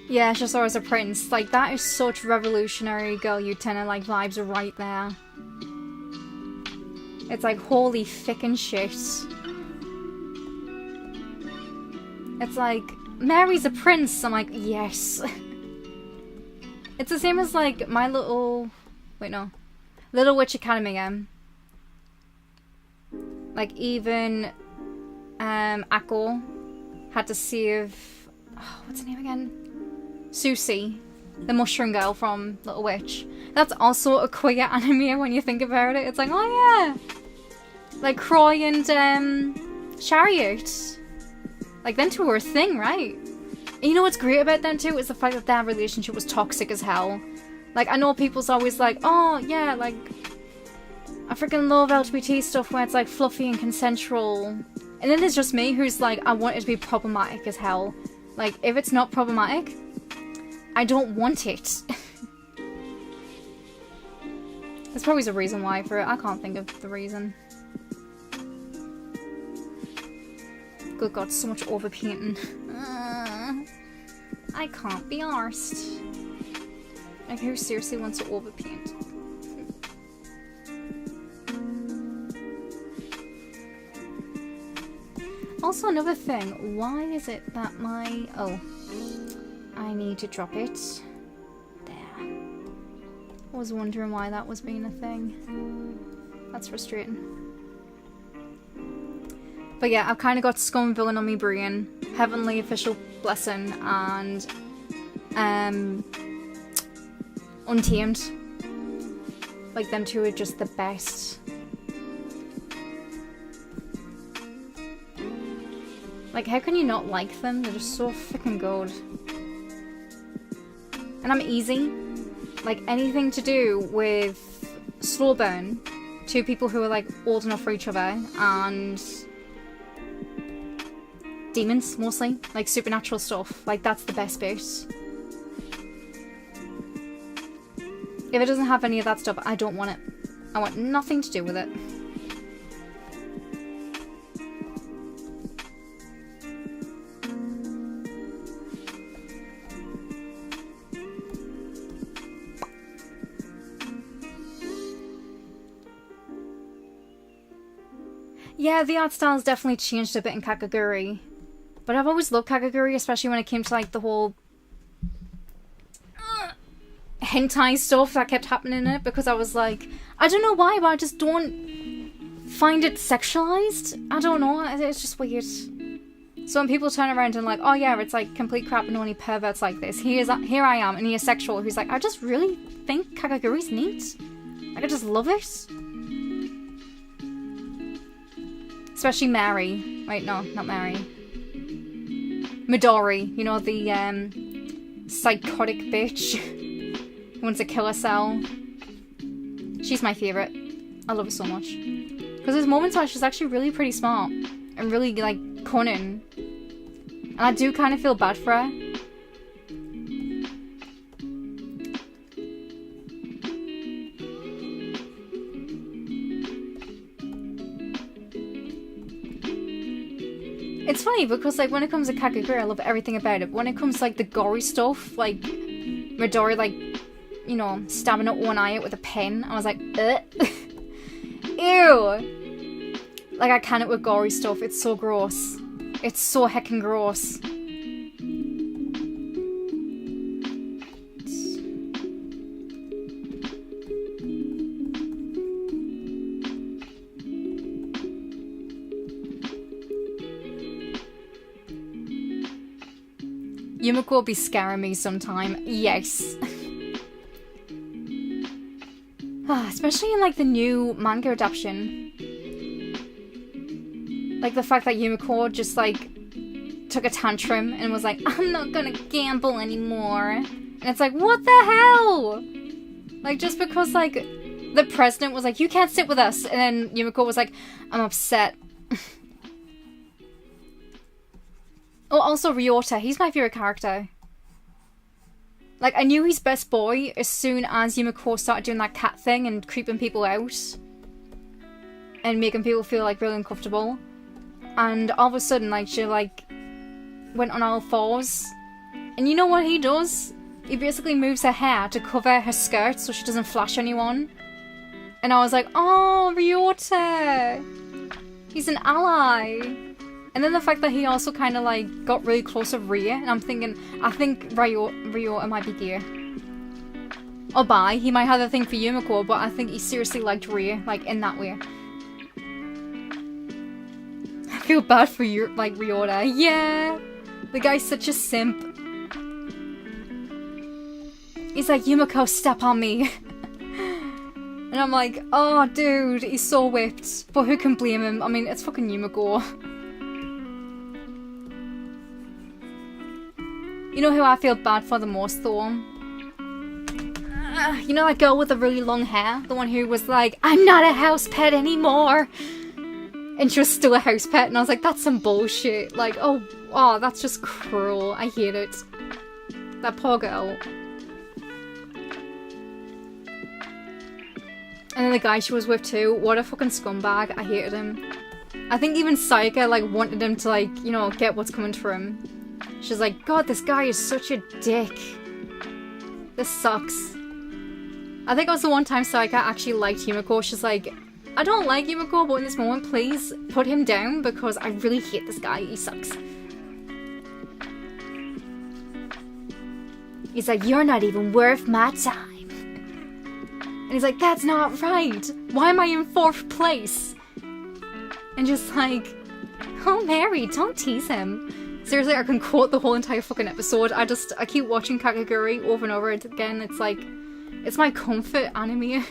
Yeah, she saw as a prince. Like, that is such revolutionary girl Utena, like, vibes are right there. It's like, holy fickin' shit. It's like, Mary's a prince. I'm like, yes. It's the same as, like, my little... Wait, no. Little Witch Academy, like, even, Akko had to save... Oh, what's her name again? Susie, the mushroom girl from Little Witch. That's also a queer anime when you think about it. It's like, oh yeah. Like, Croy and, Chariot. Like, them two were a thing, right? And you know what's great about them two? Is the fact that their relationship was toxic as hell. Like, I know people's always like, oh, yeah, like, I freaking love LGBT stuff where it's, like, fluffy and consensual. And then there's just me who's like, I want it to be problematic as hell. Like, if it's not problematic, I don't want it. There's probably a reason why for it. I can't think of the reason. Good God, so much overpainting. I can't be arsed. Like, who seriously wants to overpaint? Also, another thing. Why is it that my... Oh. I need to drop it. There. I was wondering why that was being a thing. That's frustrating. But yeah, I've kind of got Scum Villain on me brain, Heavenly Official Blessing, and Untamed. Like, them two are just the best. Like, how can you not like them? They're just so freaking good. And I'm easy. Like, anything to do with slow burn, two people who are, like, old enough for each other, and demons, mostly. Like, supernatural stuff. Like, that's the best bit. If it doesn't have any of that stuff, I don't want it. I want nothing to do with it. Yeah, the art style's definitely changed a bit in Kakaguri. But I've always loved Kakaguri, especially when it came to, like, the whole hentai stuff that kept happening in it, because I was like, I don't know why, but I just don't find it sexualized. I don't know, it's just weird. So when people turn around and like, oh yeah, it's like complete crap and only perverts like this, here I am, an asexual who's like, I just really think Kakaguri's neat. Like, I just love it. Especially Mary. Wait, no, not Mary. Midori, you know, the psychotic bitch who wants to kill herself. She's my favourite. I love her so much. Because there's moments where she's actually really pretty smart and really, like, cunning. And I do kind of feel bad for her. It's funny because, like, when it comes to Kakaguri, I love everything about it. But when it comes to, like, the gory stuff, like Midori, like, you know, stabbing her own eye out with a pen, I was like, ugh. Ew. Like, I can't with gory stuff. It's so gross. It's so heckin' gross. Yumiko will be scaring me sometime. Yes. Especially in, like, the new manga adaptation. Like, the fact that Yumiko just, like, took a tantrum and was like, I'm not gonna gamble anymore. And it's like, what the hell? Like, just because, like, the president was like, you can't sit with us. And then Yumiko was like, I'm upset. Oh, also Ryota. He's my favorite character. Like, I knew he's best boy as soon as Yumiko started doing that cat thing and creeping people out. And making people feel, like, really uncomfortable. And all of a sudden, like, she, like, went on all fours. And you know what he does? He basically moves her hair to cover her skirt so she doesn't flash anyone. And I was like, oh, Ryota! He's an ally! And then the fact that he also kind of, like, got really close with Ria. And I'm thinking, I think Ryota might be gay. Or bi. He might have a thing for Yumiko, but I think he seriously liked Ria, like, in that way. I feel bad for you, like, Ryota. Yeah! The guy's such a simp. He's like, Yumiko, step on me. And I'm like, oh, dude, he's so whipped. But who can blame him? I mean, it's fucking Yumiko. You know who I feel bad for the most, though? You know that girl with the really long hair? The one who was like, I'm not a house pet anymore. And she was still a house pet. And I was like, that's some bullshit. Like, oh, that's just cruel. I hate it. That poor girl. And then the guy she was with too, what a fucking scumbag. I hated him. I think even Sayaka, like, wanted him to, like, you know, get what's coming to him. She's like, God, this guy is such a dick. This sucks. I think it was the one time Sayaka actually liked Yumiko. She's like, I don't like Yumiko, but in this moment, please put him down because I really hate this guy. He sucks. He's like, you're not even worth my time. And he's like, that's not right. Why am I in 4th place? And just like, oh, Mary, don't tease him. Seriously, I can quote the whole entire fucking episode. I keep watching Kakegurui over and over again. It's like, it's my comfort anime.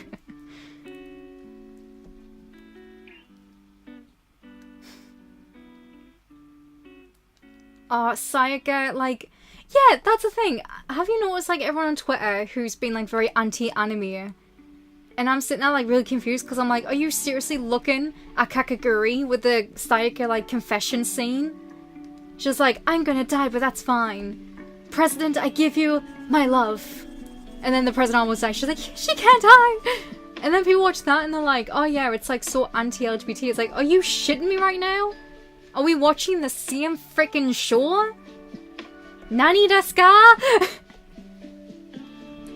Sayaka, like, yeah, that's the thing. Have you noticed, like, everyone on Twitter who's been, like, very anti-anime? And I'm sitting there, like, really confused because I'm like, are you seriously looking at Kakegurui with the Sayaka, like, confession scene? She's like, I'm gonna die, but that's fine. President, I give you my love. And then the president almost dies. She's like, she can't die! And then people watch that and they're like, oh yeah, it's, like, so anti-LGBT. It's like, are you shitting me right now? Are we watching the same freaking show? Nani desu ka?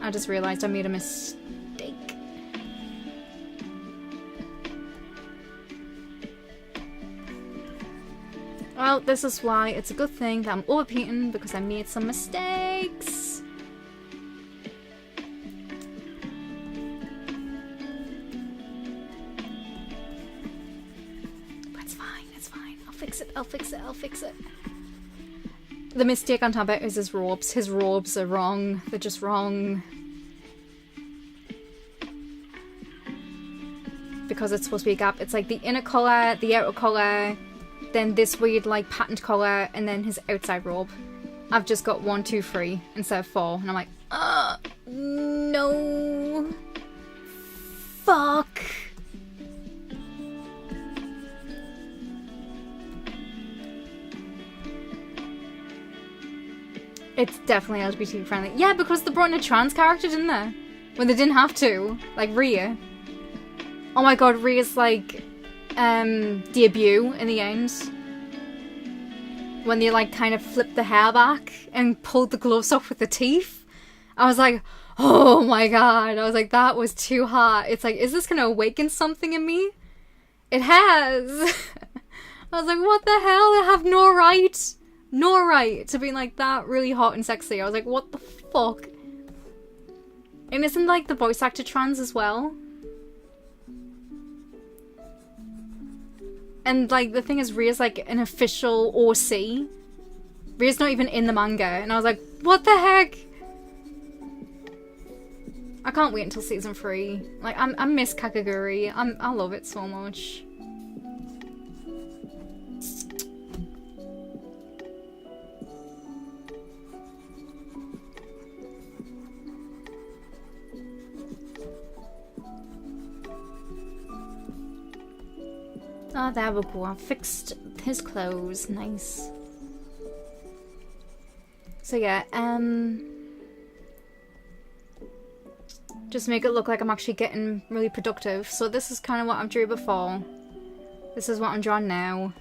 I just realized I made a mistake. Well, this is why it's a good thing that I'm overpainting because I made some mistakes. But it's fine, it's fine. I'll fix it, I'll fix it, I'll fix it. The mistake on top of it is his robes. His robes are wrong. They're just wrong. Because it's supposed to be a gap. It's like the inner colour, the outer colour, then this weird like patterned colour, and then his outside robe. I've just got 1, 2, 3 instead of 4. And I'm like, no. Fuck. It's definitely LGBT friendly. Yeah, because they brought in a trans character, didn't they? When they didn't have to. Like Ria. Oh my god, Ria's like debut in the end. When they like kind of flipped the hair back and pulled the gloves off with the teeth. I was like, oh my god. I was like, that was too hot. It's like, is this gonna awaken something in me? It has. I was like, what the hell? I have no right. No right to be like that really hot and sexy. I was like, what the fuck? And isn't like the voice actor trans as well? And like the thing is, Ria's like an official OC. Ria's not even in the manga. And I was like, what the heck? I can't wait until season 3. Like I miss Kakegurui. I love it so much. Oh, there we go. I fixed his clothes. Nice. So yeah, Just make it look like I'm actually getting really productive. So this is kind of what I've drew before. This is what I'm drawing now.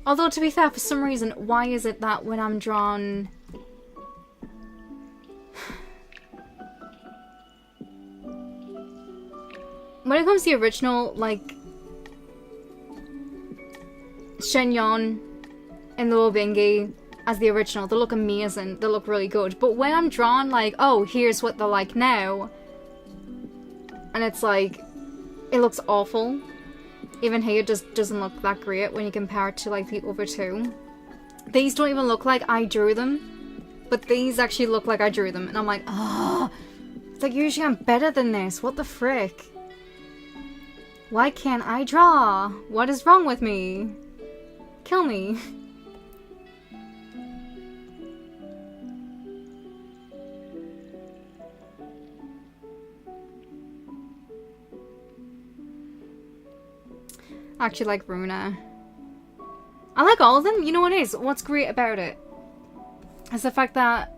Although, to be fair, for some reason, why is it that when I'm drawn... when it comes to the original, like... Shenyon and Luo Bingi as the original, they look amazing. They look really good. But when I'm drawn, like, oh, here's what they're like now. And it's like... it looks awful. Even here, it just doesn't look that great when you compare it to, like, the other two. These don't even look like I drew them. But these actually look like I drew them. And I'm like, oh, it's like, usually I'm better than this. What the frick? Why can't I draw? What is wrong with me? Kill me. I actually like Runa. I like all of them. You know what it is? What's great about it is the fact that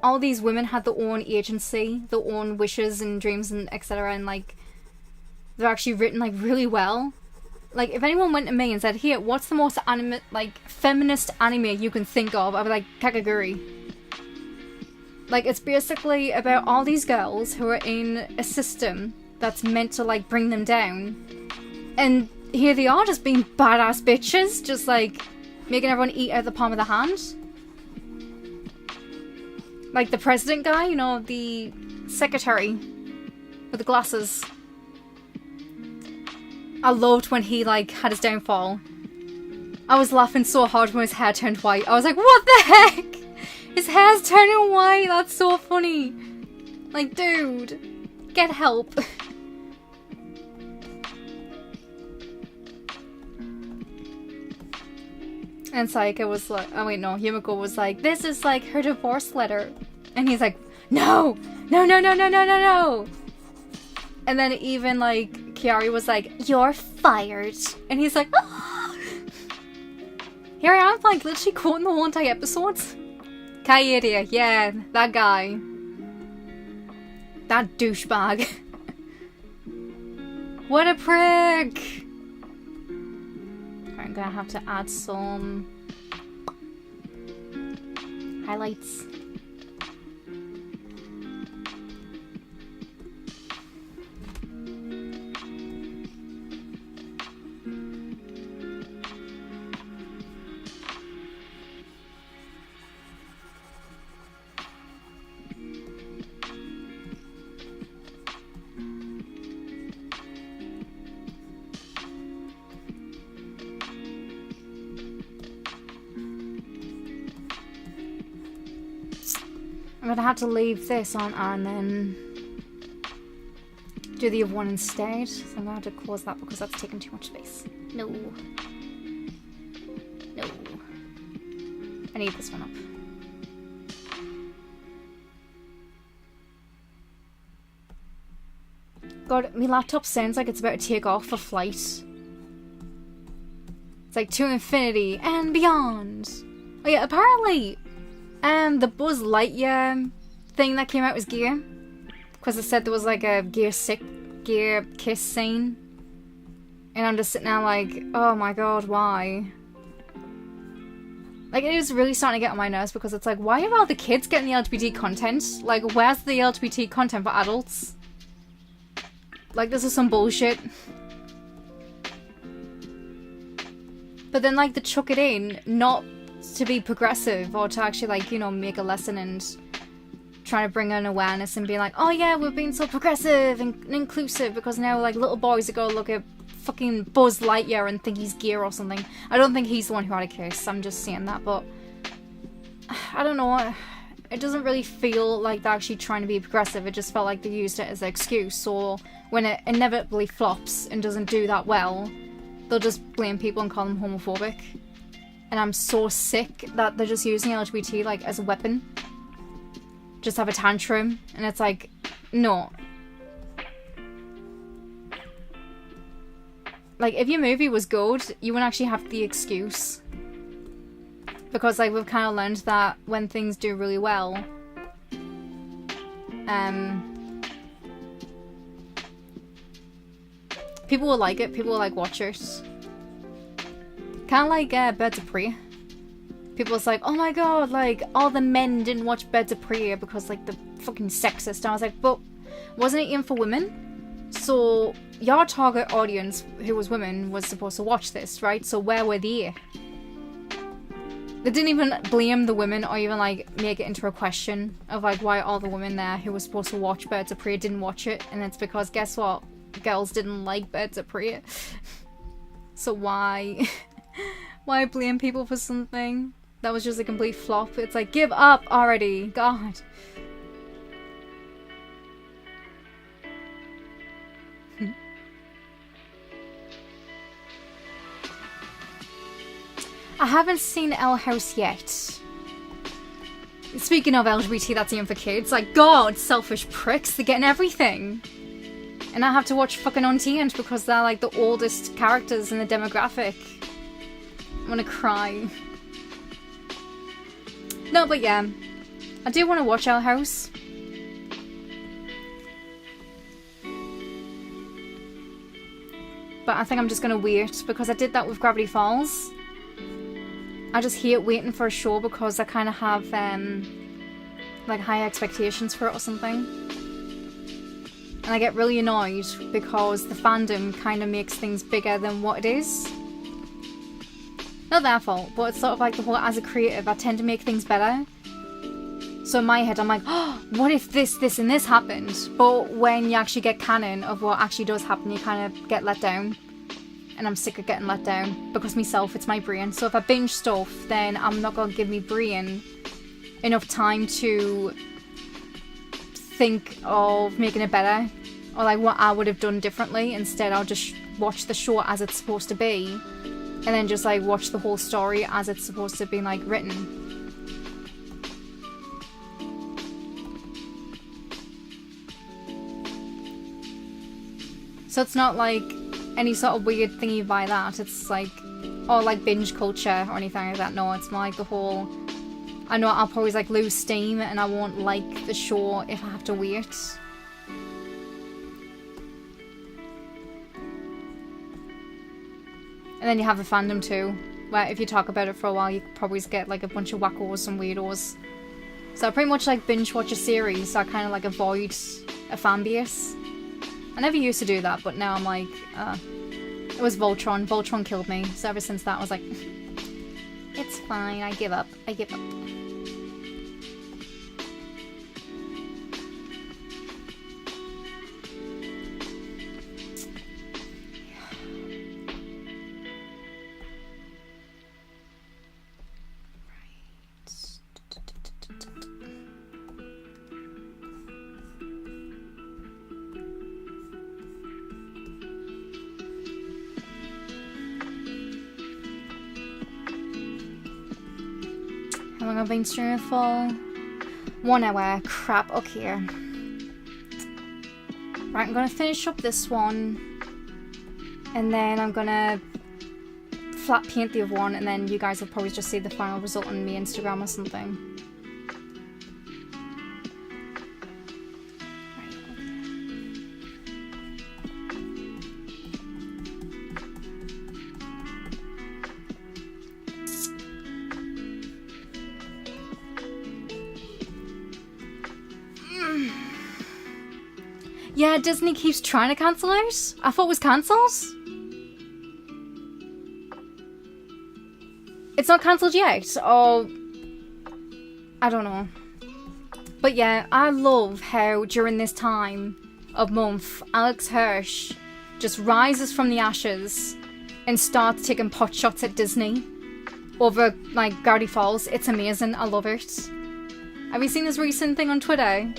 all these women had their own agency, their own wishes and dreams and etc. And like, they're actually written like really well. Like, if anyone went to me and said, here, what's the most feminist anime you can think of? I'd be like, Kakaguri. Like, it's basically about all these girls who are in a system that's meant to, like, bring them down. And here they are, just being badass bitches, just, like, making everyone eat out of the palm of the hand. Like, the president guy, you know, the secretary with the glasses. I loved when he, like, had his downfall. I was laughing so hard when his hair turned white. I was like, what the heck? His hair's turning white. That's so funny. Like, dude, get help. And Saika was like, oh wait, no, Yumiko was like, this is like her divorce letter. And he's like, no, no, no, no, no, no, no, no. And then even like, Kiari was like, you're fired. And he's like, ah. Here I am, like, literally quoting the whole entire episode. Kaede, yeah, that guy. That douchebag. What a prick! I'm gonna have to add some highlights. I'm gonna have to leave this on and then do the other one instead. So I'm gonna have to close that because that's taking too much space. No. No. I need this one up. God, my laptop sounds like it's about to take off for flight. It's like to infinity and beyond. Oh yeah, apparently the Buzz Lightyear thing that came out was Gear. Because it said there was like a Gear kiss scene. And I'm just sitting there like, oh my god, why? Like, it is really starting to get on my nerves because it's like, why are all the kids getting the LGBT content? Like, where's the LGBT content for adults? Like, this is some bullshit. But then, like, they chuck it in, not to be progressive or to actually, like, you know, make a lesson and trying to bring an awareness and being like, oh yeah, we're being so progressive and inclusive because now, like, little boys are gonna look at fucking Buzz Lightyear and think he's Gear or something. I don't think he's the one who had a kiss, I'm just saying that, but I don't know. It doesn't really feel like they're actually trying to be progressive. It just felt like they used it as an excuse. So when it inevitably flops and doesn't do that well, they'll just blame people and call them homophobic. And I'm so sick that they're just using LGBT like as a weapon. Just have a tantrum. And it's like, no. Like, if your movie was good, you wouldn't actually have the excuse. Because, like, we've kind of learned that when things do really well, People will like it. People will like watch it. Kind of like Birds of Prey. People's like, oh my god, like all the men didn't watch Birds of Prey because like the fucking sexist. And I was like, but wasn't it aimed for women? So your target audience, who was women, was supposed to watch this, right? So where were they? They didn't even blame the women or even like make it into a question of like why all the women there who were supposed to watch Birds of Prey didn't watch it. And it's because guess what? Girls didn't like Birds of Prey. So why? Why blame people for something that was just a complete flop? It's like, give up already. God. I haven't seen Elle House yet. Speaking of LGBT, that's aimed for kids. Like, God, selfish pricks. They're getting everything. And I have to watch fucking Untamed because they're like the oldest characters in the demographic. I'm gonna cry. No, but yeah. I do want to watch Elle House. But I think I'm just gonna wait because I did that with Gravity Falls. I just hate waiting for a show because I kind of have like high expectations for it or something. And I get really annoyed because the fandom kind of makes things bigger than what it is. Not their fault, but it's sort of like the whole, as a creative, I tend to make things better. So in my head, I'm like, oh, what if this, and this happened? But when you actually get canon of what actually does happen, you kind of get let down. And I'm sick of getting let down because myself, it's my brain. So if I binge stuff, then I'm not going to give me brain enough time to think of making it better or like what I would have done differently. Instead, I'll just watch the show as it's supposed to be and then just like watch the whole story as it's supposed to be like written. So it's not like any sort of weird thingy by that. It's like, or like binge culture or anything like that. No, it's more like the whole, I know I'll probably like lose steam and I won't like the show if I have to wait. And then you have the fandom too, where if you talk about it for a while, you probably get like a bunch of wackos and weirdos. So I pretty much like binge watch a series, so I kind of like avoid a fan base. I never used to do that, but now I'm like, it was Voltron. Voltron killed me. So ever since that, I was like, it's fine. I give up. I give up. How long have I been streaming for? 1 hour. Crap. Okay. Right, I'm gonna finish up this one. And then I'm gonna flat paint the other one. And then you guys will probably just see the final result on my Instagram or something. Yeah, Disney keeps trying to cancel it. I thought it was cancelled. It's not cancelled yet. Oh, I don't know. But yeah, I love how during this time of month, Alex Hirsch just rises from the ashes and starts taking pot shots at Disney over like Gravity Falls. It's amazing. I love it. Have you seen this recent thing on Twitter?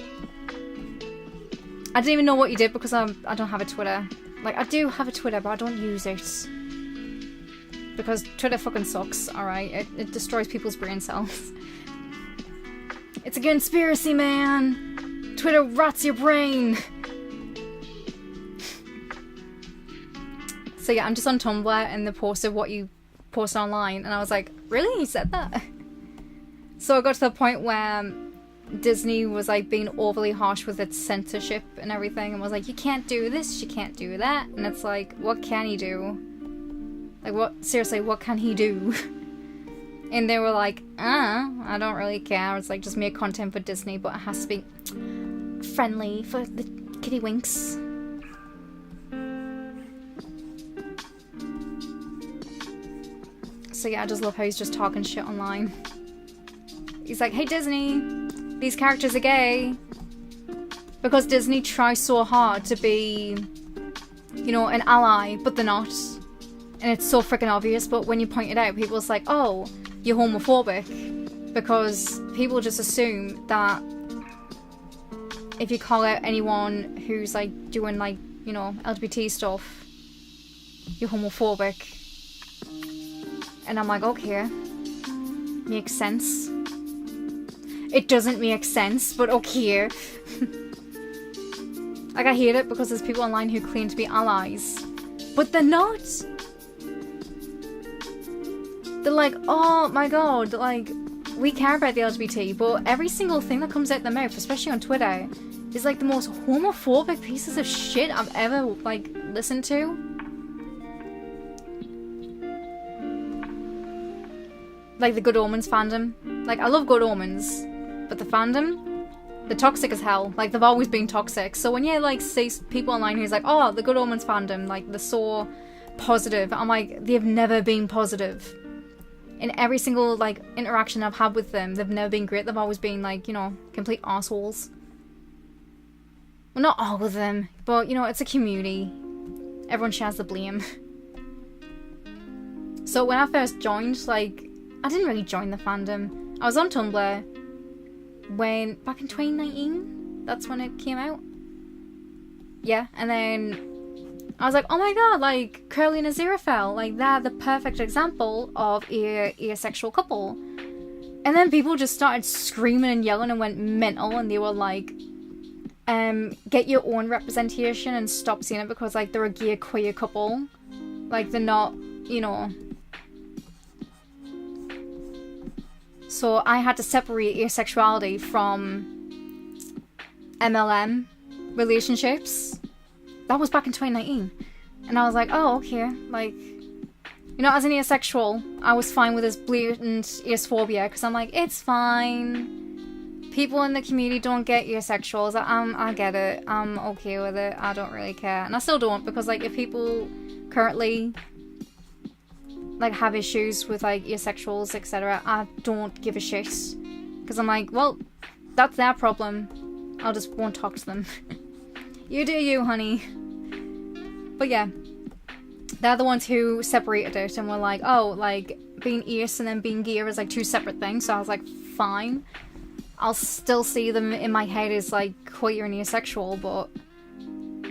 I didn't even know what you did because I don't have a Twitter. Like, I do have a Twitter, but I don't use it. Because Twitter fucking sucks, alright? It destroys people's brain cells. It's a conspiracy, man! Twitter rots your brain! So yeah, I'm just on Tumblr and they posted what you post online, and I was like, really? You said that? So I got to the point where Disney was like being overly harsh with its censorship and everything, and was like, you can't do this, you can't do that, and it's like, what can he do? Like, what, seriously, what can he do? And they were like, I don't really care, it's like, just make content for Disney, but it has to be friendly for the kitty winks. So yeah, I just love how he's just talking shit online. He's like, hey Disney, these characters are gay. Because Disney tries so hard to be, you know, an ally, but they're not. And it's so freaking obvious, but when you point it out, people's like, oh, you're homophobic. Because people just assume that if you call out anyone who's like doing like, you know, LGBT stuff, you're homophobic. And I'm like, okay, makes sense. It doesn't make sense, but okay. Like, I hate it because there's people online who claim to be allies, but they're not. They're like, oh my god, like, we care about the LGBT, but every single thing that comes out their mouth, especially on Twitter, is like the most homophobic pieces of shit I've ever, like, listened to. Like the Good Omens fandom. Like, I love Good Omens, but the fandom, they're toxic as hell. Like, they've always been toxic. So when you, like, see people online who's like, oh, the Good Omens fandom, like, they're so positive. I'm like, they've never been positive. In every single, like, interaction I've had with them, they've never been great. They've always been, like, you know, complete assholes. Well, not all of them, but, you know, it's a community. Everyone shares the blame. So when I first joined, like, I didn't really join the fandom. I was on Tumblr back in 2019, that's when it came out. Yeah, and then I was like, oh my god, like, Curly and Aziraphale, like, they're the perfect example of a asexual couple. And then people just started screaming and yelling and went mental, and they were like, get your own representation and stop seeing it because, like, they're a gay queer couple. Like, they're not, you know. So I had to separate asexuality from MLM relationships. That was back in 2019. And I was like, oh, okay. Like, you know, as an asexual, I was fine with this blatant asphobia because I'm like, it's fine. People in the community don't get asexuals. I get it. I'm okay with it. I don't really care. And I still don't, because, like, if people currently, like, have issues with, like, asexuals, etc., I don't give a shit. Because I'm like, well, that's their problem. I just won't talk to them. You do you, honey. But yeah, they're the ones who separated it and were like, oh, like, being ace and then being gay is, like, two separate things. So I was like, fine. I'll still see them in my head as, like, queer and asexual, but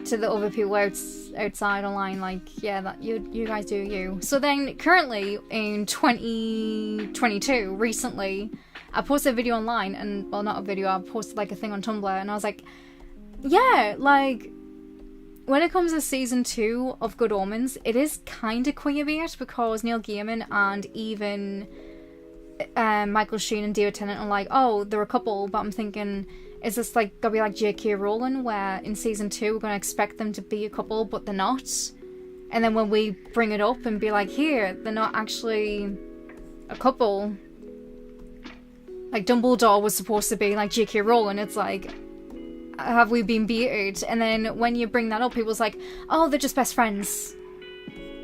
to the other people outside online, like, yeah, that you guys do you. So then, currently, in 2022, recently, I posted a video online, and, well, not a video, I posted, like, a thing on Tumblr, and I was like, yeah, like, when it comes to season 2 of Good Omens, it is kind of queer-bait, because Neil Gaiman and even Michael Sheen and David Tennant are like, oh, they're a couple, but I'm thinking, is this like gonna be like J.K. Rowling, where in season 2 we're gonna expect them to be a couple, but they're not? And then when we bring it up and be like, here, they're not actually a couple. Like, Dumbledore was supposed to be like J.K. Rowling, it's like, have we been baited? And then when you bring that up, people's like, oh, they're just best friends.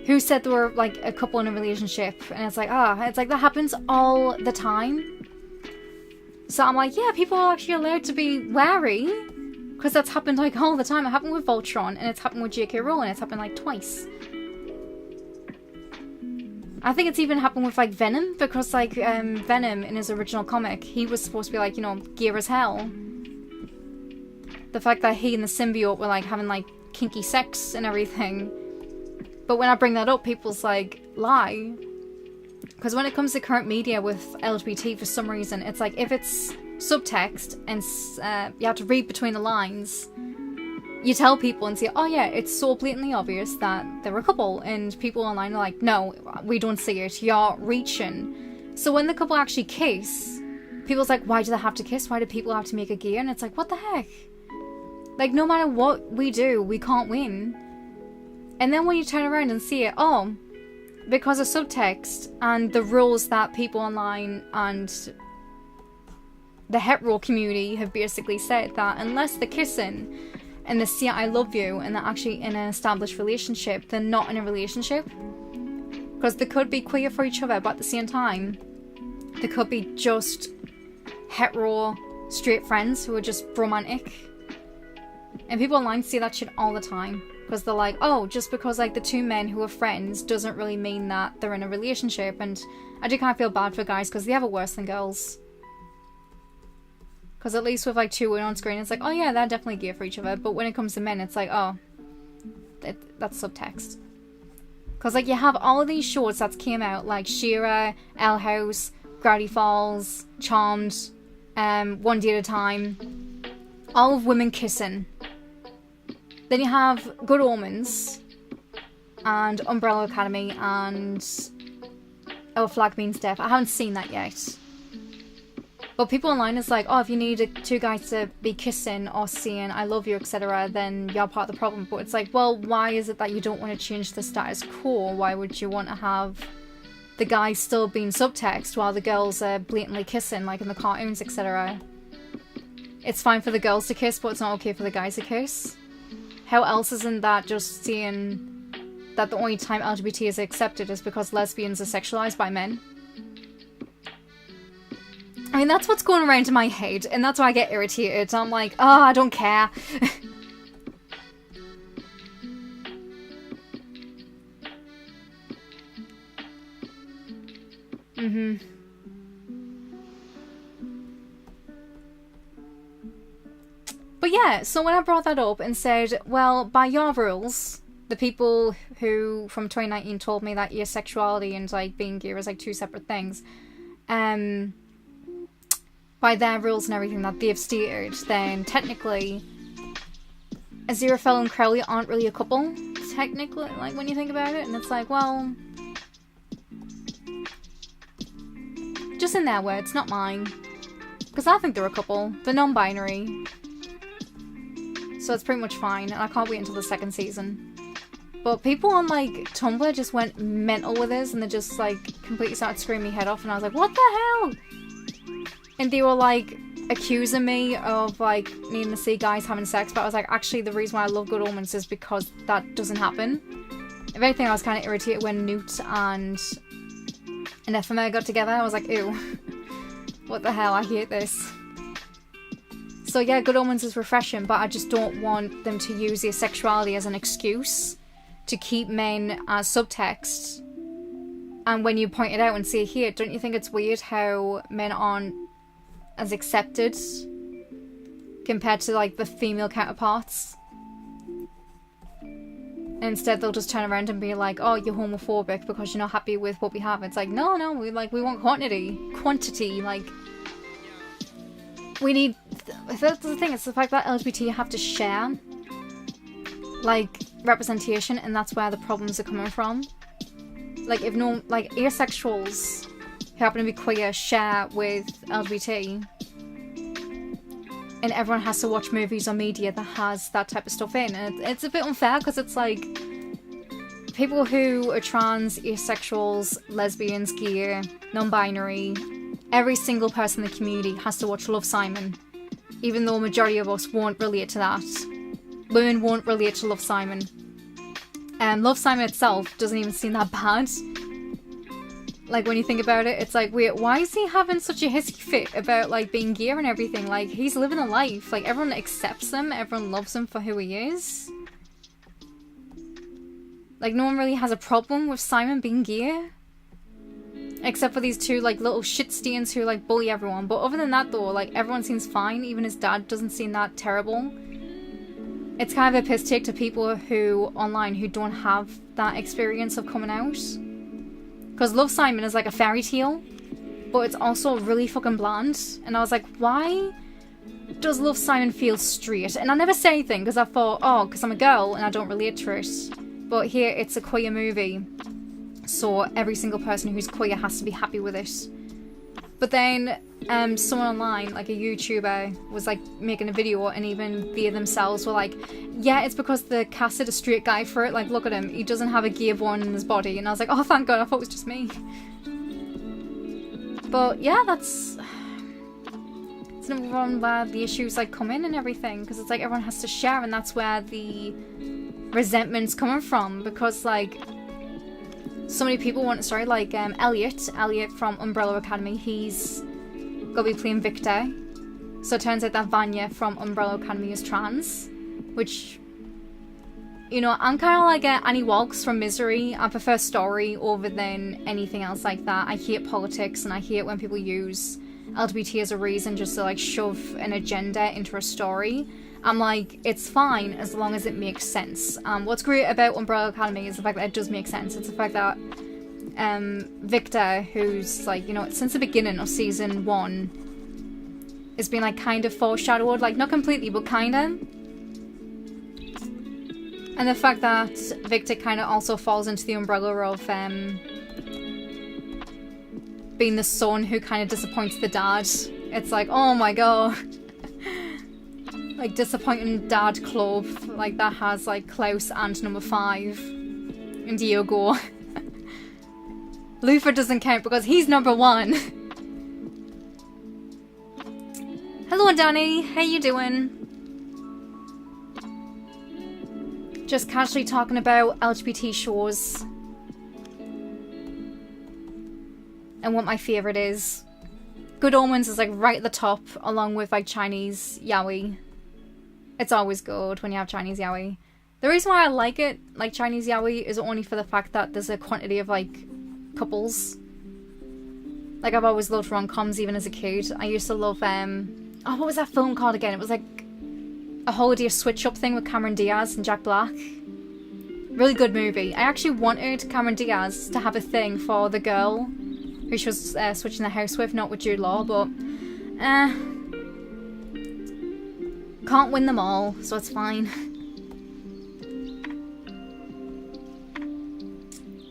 Who said they were, like, a couple in a relationship? And it's like, it's like, that happens all the time. So I'm like, yeah, people are actually allowed to be wary. Because that's happened, like, all the time. It happened with Voltron, and it's happened with J.K. Rowling. It's happened, like, twice. I think it's even happened with, like, Venom. Because, like, Venom, in his original comic, he was supposed to be, like, you know, gay as hell. The fact that he and the symbiote were, like, having, like, kinky sex and everything. But when I bring that up, people's like, lie. Because when it comes to current media with LGBT, for some reason, it's like, if it's subtext and you have to read between the lines, you tell people and say, oh yeah, it's so blatantly obvious that they're a couple. And people online are like, no, we don't see it. You're reaching. So when the couple actually kiss, people's like, why do they have to kiss? Why do people have to make it gay? And it's like, what the heck? Like, no matter what we do, we can't win. And then when you turn around and see it, oh, because of subtext and the rules that people online and the hetero community have basically said that unless they're kissing and they say I love you and they're actually in an established relationship, they're not in a relationship. Because they could be queer for each other, but at the same time, they could be just hetero straight friends who are just romantic. And people online see that shit all the time. Because they're like, oh, just because like the two men who are friends doesn't really mean that they're in a relationship. And I do kind of feel bad for guys because they have it worse than girls. Because at least with like two women on screen, it's like, oh yeah, they're definitely gay for each other. But when it comes to men, it's like, oh, that's subtext. Because like you have all of these shorts that came out, like Shira, Elle House, Gravity Falls, Charmed, One Day at a Time, all of women kissing. Then you have Good Omens, and Umbrella Academy, and Oh, Flag Means Death. I haven't seen that yet. But people online is like, oh, if you need two guys to be kissing or saying I love you, etc., then you're part of the problem. But it's like, well, why is it that you don't want to change the status quo? Why would you want to have the guys still being subtext while the girls are blatantly kissing, like in the cartoons, etc.? It's fine for the girls to kiss, but it's not okay for the guys to kiss. How else isn't that just saying that the only time LGBT is accepted is because lesbians are sexualized by men? I mean, that's what's going around in my head, and that's why I get irritated. I'm like, oh, I don't care. But yeah, so when I brought that up and said, well, by your rules, the people who from 2019 told me that asexuality and like being gay was like two separate things, by their rules and everything that they've stated, then technically Aziraphale and Crowley aren't really a couple, technically, like when you think about it. And it's like, well, just in their words, not mine, because I think they're a couple. They're non-binary, so it's pretty much fine, and I can't wait until the second season. But people on like Tumblr just went mental with this, and they just like completely started screaming my head off, and I was like, what the hell? And they were like accusing me of like needing to see guys having sex, but I was like, actually the reason why I love Good Omens is because that doesn't happen. If anything, I was kind of irritated when Newt and Anathema got together. I was like, ew, what the hell, I hate this. So yeah, Good Omens is refreshing, but I just don't want them to use their sexuality as an excuse to keep men as subtext. And when you point it out and say, here, don't you think it's weird how men aren't as accepted compared to like the female counterparts? And instead they'll just turn around and be like, oh, you're homophobic because you're not happy with what we have. It's like, no, we want quantity, like we need that's the thing, it's the fact that LGBT have to share like representation, and that's where the problems are coming from. Like if no, like asexuals who happen to be queer share with LGBT, and everyone has to watch movies or media that has that type of stuff in, and it's a bit unfair because it's like people who are trans, asexuals, lesbians, gay, non-binary, every single person in the community has to watch Love, Simon, even though a majority of us won't relate to that. Women won't relate to Love, Simon. Love, Simon itself doesn't even seem that bad. Like, when you think about it, it's like, wait, why is he having such a hissy fit about, like, being gay and everything? Like, he's living a life. Like, everyone accepts him. Everyone loves him for who he is. Like, no one really has a problem with Simon being gay. Except for these two, like, little shit stains who, like, bully everyone. But other than that, though, like, everyone seems fine. Even his dad doesn't seem that terrible. It's kind of a piss take to people who, online, who don't have that experience of coming out. Because Love, Simon is like a fairy tale, but it's also really fucking bland. And I was like, why does Love, Simon feel straight? And I never said anything because I thought, oh, because I'm a girl and I don't relate to it. But here it's a queer movie, so every single person who's queer has to be happy with it. But then someone online, like a YouTuber, was like making a video, and even they themselves were like, yeah, it's because the casted a straight guy for it, like look at him, he doesn't have a gay bone in his body. And I was like, oh thank god, I thought it was just me. But yeah, it's another one where the issues like come in and everything, because it's like everyone has to share, and that's where the resentment's coming from, because like so many people want to start, like Elliot from Umbrella Academy, he's gonna be playing Victor. So it turns out that Vanya from Umbrella Academy is trans, which, you know, I'm kind of like Annie Walks from Misery. I prefer story over than anything else like that. I hate politics, and I hate when people use LGBT as a reason just to like shove an agenda into a story. I'm like, it's fine as long as it makes sense. What's great about Umbrella Academy is the fact that it does make sense. It's the fact that Victor, who's like, you know, since the beginning of season 1, has been like kind of foreshadowed, like not completely, but kind of. And the fact that Victor kind of also falls into the umbrella of being the son who kind of disappoints the dad. It's like, oh my god. Like, disappointing dad club, like, that has, like, Klaus and number 5. And Diogo. Luther doesn't count because he's number 1. Hello, Danny. How you doing? Just casually talking about LGBT shows. And what my favourite is. Good Omens is, like, right at the top, along with, like, Chinese yaoi. It's always good when you have Chinese yaoi. The reason why I like it, like Chinese yaoi, is only for the fact that there's a quantity of like couples. Like I've always loved rom-coms even as a kid. I used to love oh, what was that film called again? It was like a holiday switch-up thing with Cameron Diaz and Jack Black. Really good movie. I actually wanted Cameron Diaz to have a thing for the girl who she was switching the house with, not with Jude Law, but can't win them all, so it's fine.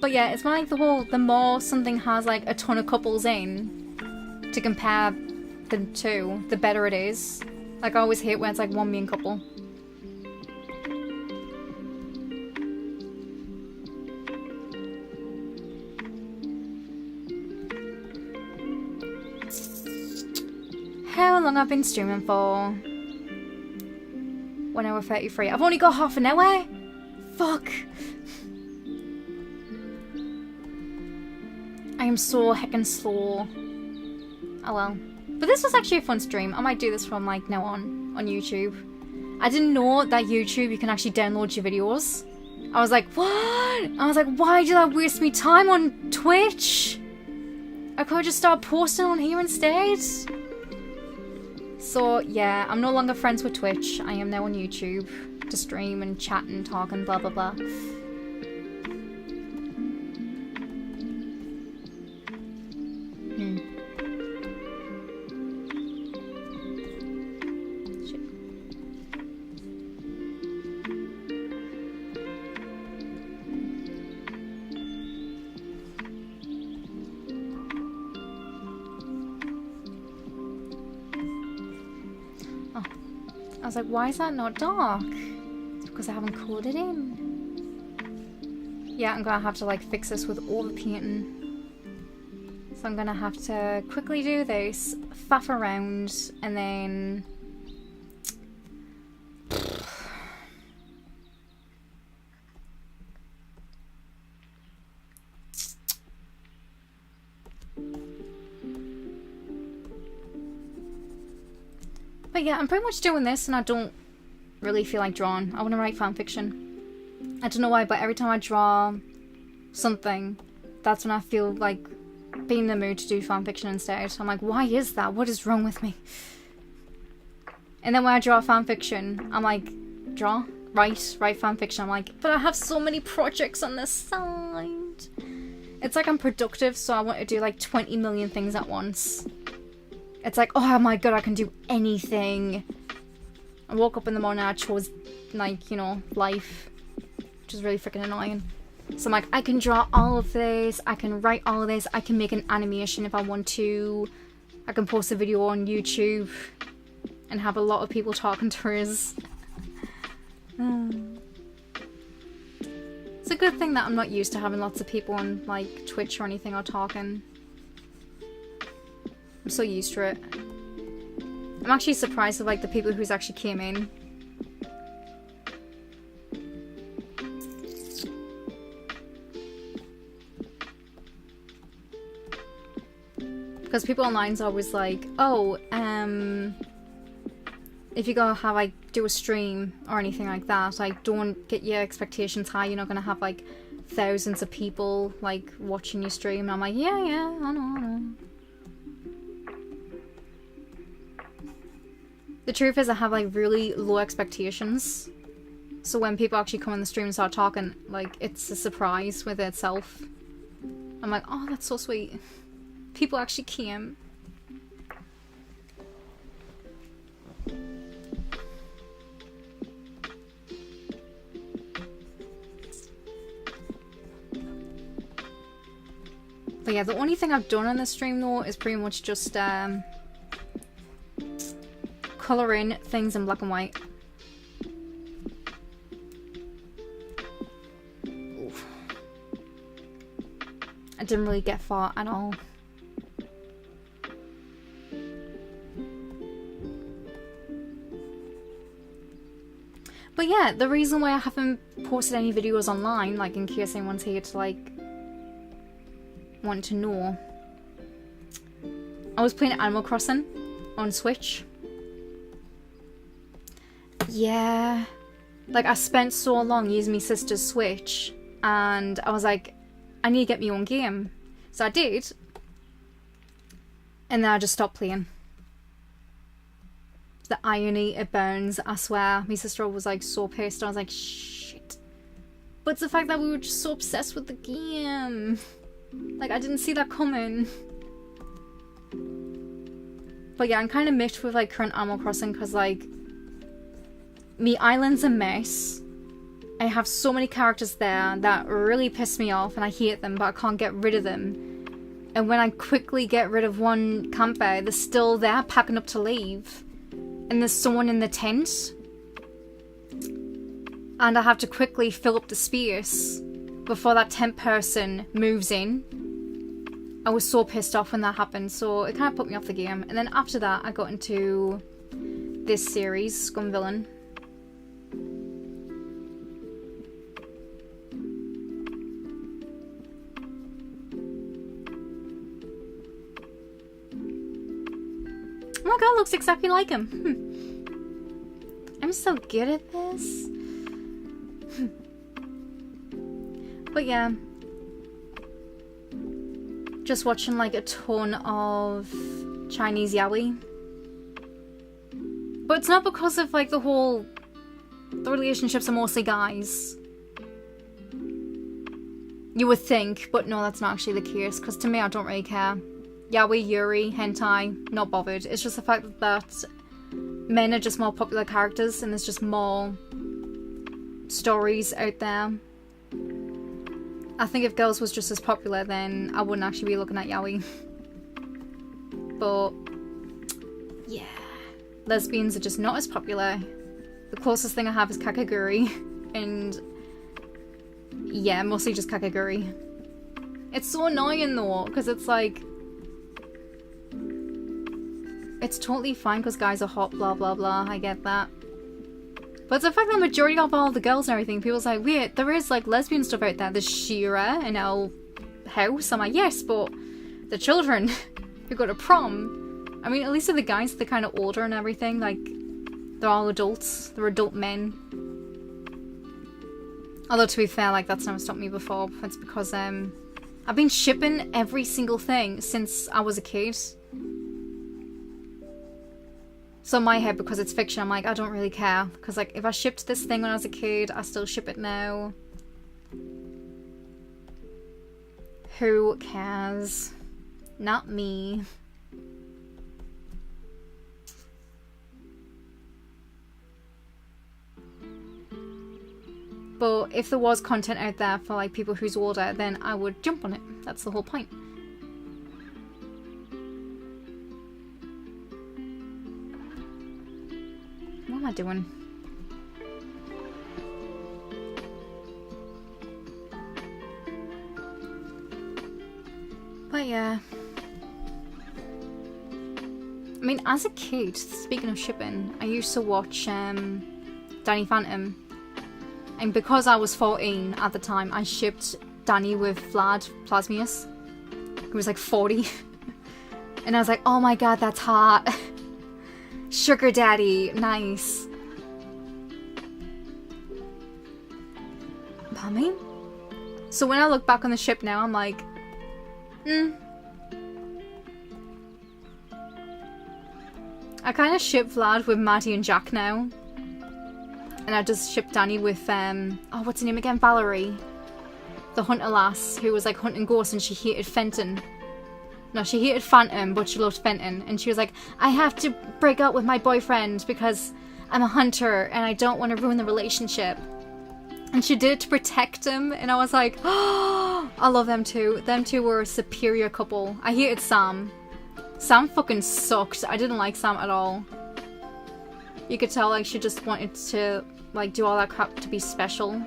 But yeah, it's more like the more something has like a ton of couples in to compare the two, the better it is. Like I always hate when it's like one main couple. How long I've been streaming for? 1 hour 33. I've only got half an hour? Fuck. I am so heckin' slow. Oh well. But this was actually a fun stream. I might do this from like now on YouTube. I didn't know that YouTube you can actually download your videos. I was like, what? I was like, why did I waste me time on Twitch? I could just start posting on here instead. So yeah, I'm no longer friends with Twitch. I am now on YouTube to stream and chat and talk and blah blah blah. Shit. I was like, why is that not dark? It's because I haven't cooled it in. Yeah, I'm gonna have to like fix this with all the painting. So I'm gonna have to quickly do this, faff around, and then... But yeah, I'm pretty much doing this and I don't really feel like drawing. I want to write fanfiction. I don't know why, but every time I draw something, that's when I feel like being in the mood to do fanfiction instead. I'm like, why is that? What is wrong with me? And then when I draw fanfiction, I'm like, write fanfiction. I'm like, but I have so many projects on the side. It's like I'm productive, so I want to do like 20 million things at once. It's like, oh my god, I can do anything. I woke up in the morning, I chose, like, you know, life. Which is really freaking annoying. So I'm like, I can draw all of this, I can write all of this, I can make an animation if I want to. I can post a video on YouTube and have a lot of people talking to us. It's a good thing that I'm not used to having lots of people on like Twitch or anything or talking. I'm so used to it. I'm actually surprised of like the people who's actually came in. Because people online's always like, oh, if you go have like do a stream or anything like that, like don't get your expectations high. You're not gonna have like thousands of people like watching your stream. And I'm like, yeah, I know. The truth is I have like really low expectations. So when people actually come on the stream and start talking, like it's a surprise with itself. I'm like, oh, that's so sweet. People actually came. But yeah, the only thing I've done on this stream though is pretty much just colour in things in black and white. Oof. I didn't really get far at all. But yeah, the reason why I haven't posted any videos online, like in case anyone's here to like want to know, I was playing Animal Crossing on Switch. Yeah, like I spent so long using my sister's Switch and I was like, I need to get my own game. So I did, and then I just stopped playing. The irony, it burns, I swear. My sister was like so pissed. I was like, shit. But it's the fact that we were just so obsessed with the game. Like, I didn't see that coming. But yeah, I'm kind of mixed with like current Animal Crossing because like me island's a mess. I have so many characters there that really piss me off and I hate them, but I can't get rid of them. And when I quickly get rid of one camper, they're still there packing up to leave. And there's someone in the tent. And I have to quickly fill up the space before that tent person moves in. I was so pissed off when that happened, so it kind of put me off the game. And then after that, I got into this series, Scum Villain. Oh my god, looks exactly like him. I'm so good at this. But yeah, just watching like a ton of Chinese yaoi. But it's not because of like the relationships are mostly guys. You would think, but no, that's not actually the case, because to me I don't really care. Yaoi, yuri, hentai, not bothered. It's just the fact that men are just more popular characters and there's just more stories out there. I think if girls was just as popular, then I wouldn't actually be looking at yaoi. But yeah, lesbians are just not as popular. The closest thing I have is kakaguri, and yeah, mostly just kakaguri. It's so annoying though, because it's like, it's totally fine because guys are hot, blah blah blah, I get that. But it's the fact that the majority of all the girls and everything, people's like, wait, there is like lesbian stuff out there. There's Shira in our house. I'm like, yes, but the children who go to prom, I mean, at least with the guys, they're kind of older and everything. Like, they're all adults. They're adult men. Although, to be fair, like, that's never stopped me before. It's because I've been shipping every single thing since I was a kid. So in my head, because it's fiction, I'm like, I don't really care. Because like, if I shipped this thing when I was a kid, I still ship it now. Who cares? Not me. But if there was content out there for like people who's older, then I would jump on it. That's the whole point. am I doing? But yeah. I mean, as a kid, speaking of shipping, I used to watch Danny Phantom. And because I was 14 at the time, I shipped Danny with Vlad Plasmius, who was like 40. And I was like, oh my god, that's hot. Sugar daddy, nice. But I mean, so when I look back on the ship now, I'm like, I kind of ship Vlad with Maddie and Jack now. And I just shipped Danny with, oh, what's her name again? Valerie. The hunter lass who was like hunting ghosts and she hated Fenton. No, she hated Phantom, but she loved Fenton. And she was like, I have to break up with my boyfriend because I'm a hunter and I don't want to ruin the relationship. And she did it to protect him. And I was like, oh, I love them two. Them two were a superior couple. I hated Sam. Sam fucking sucked. I didn't like Sam at all. You could tell like she just wanted to like do all that crap to be special.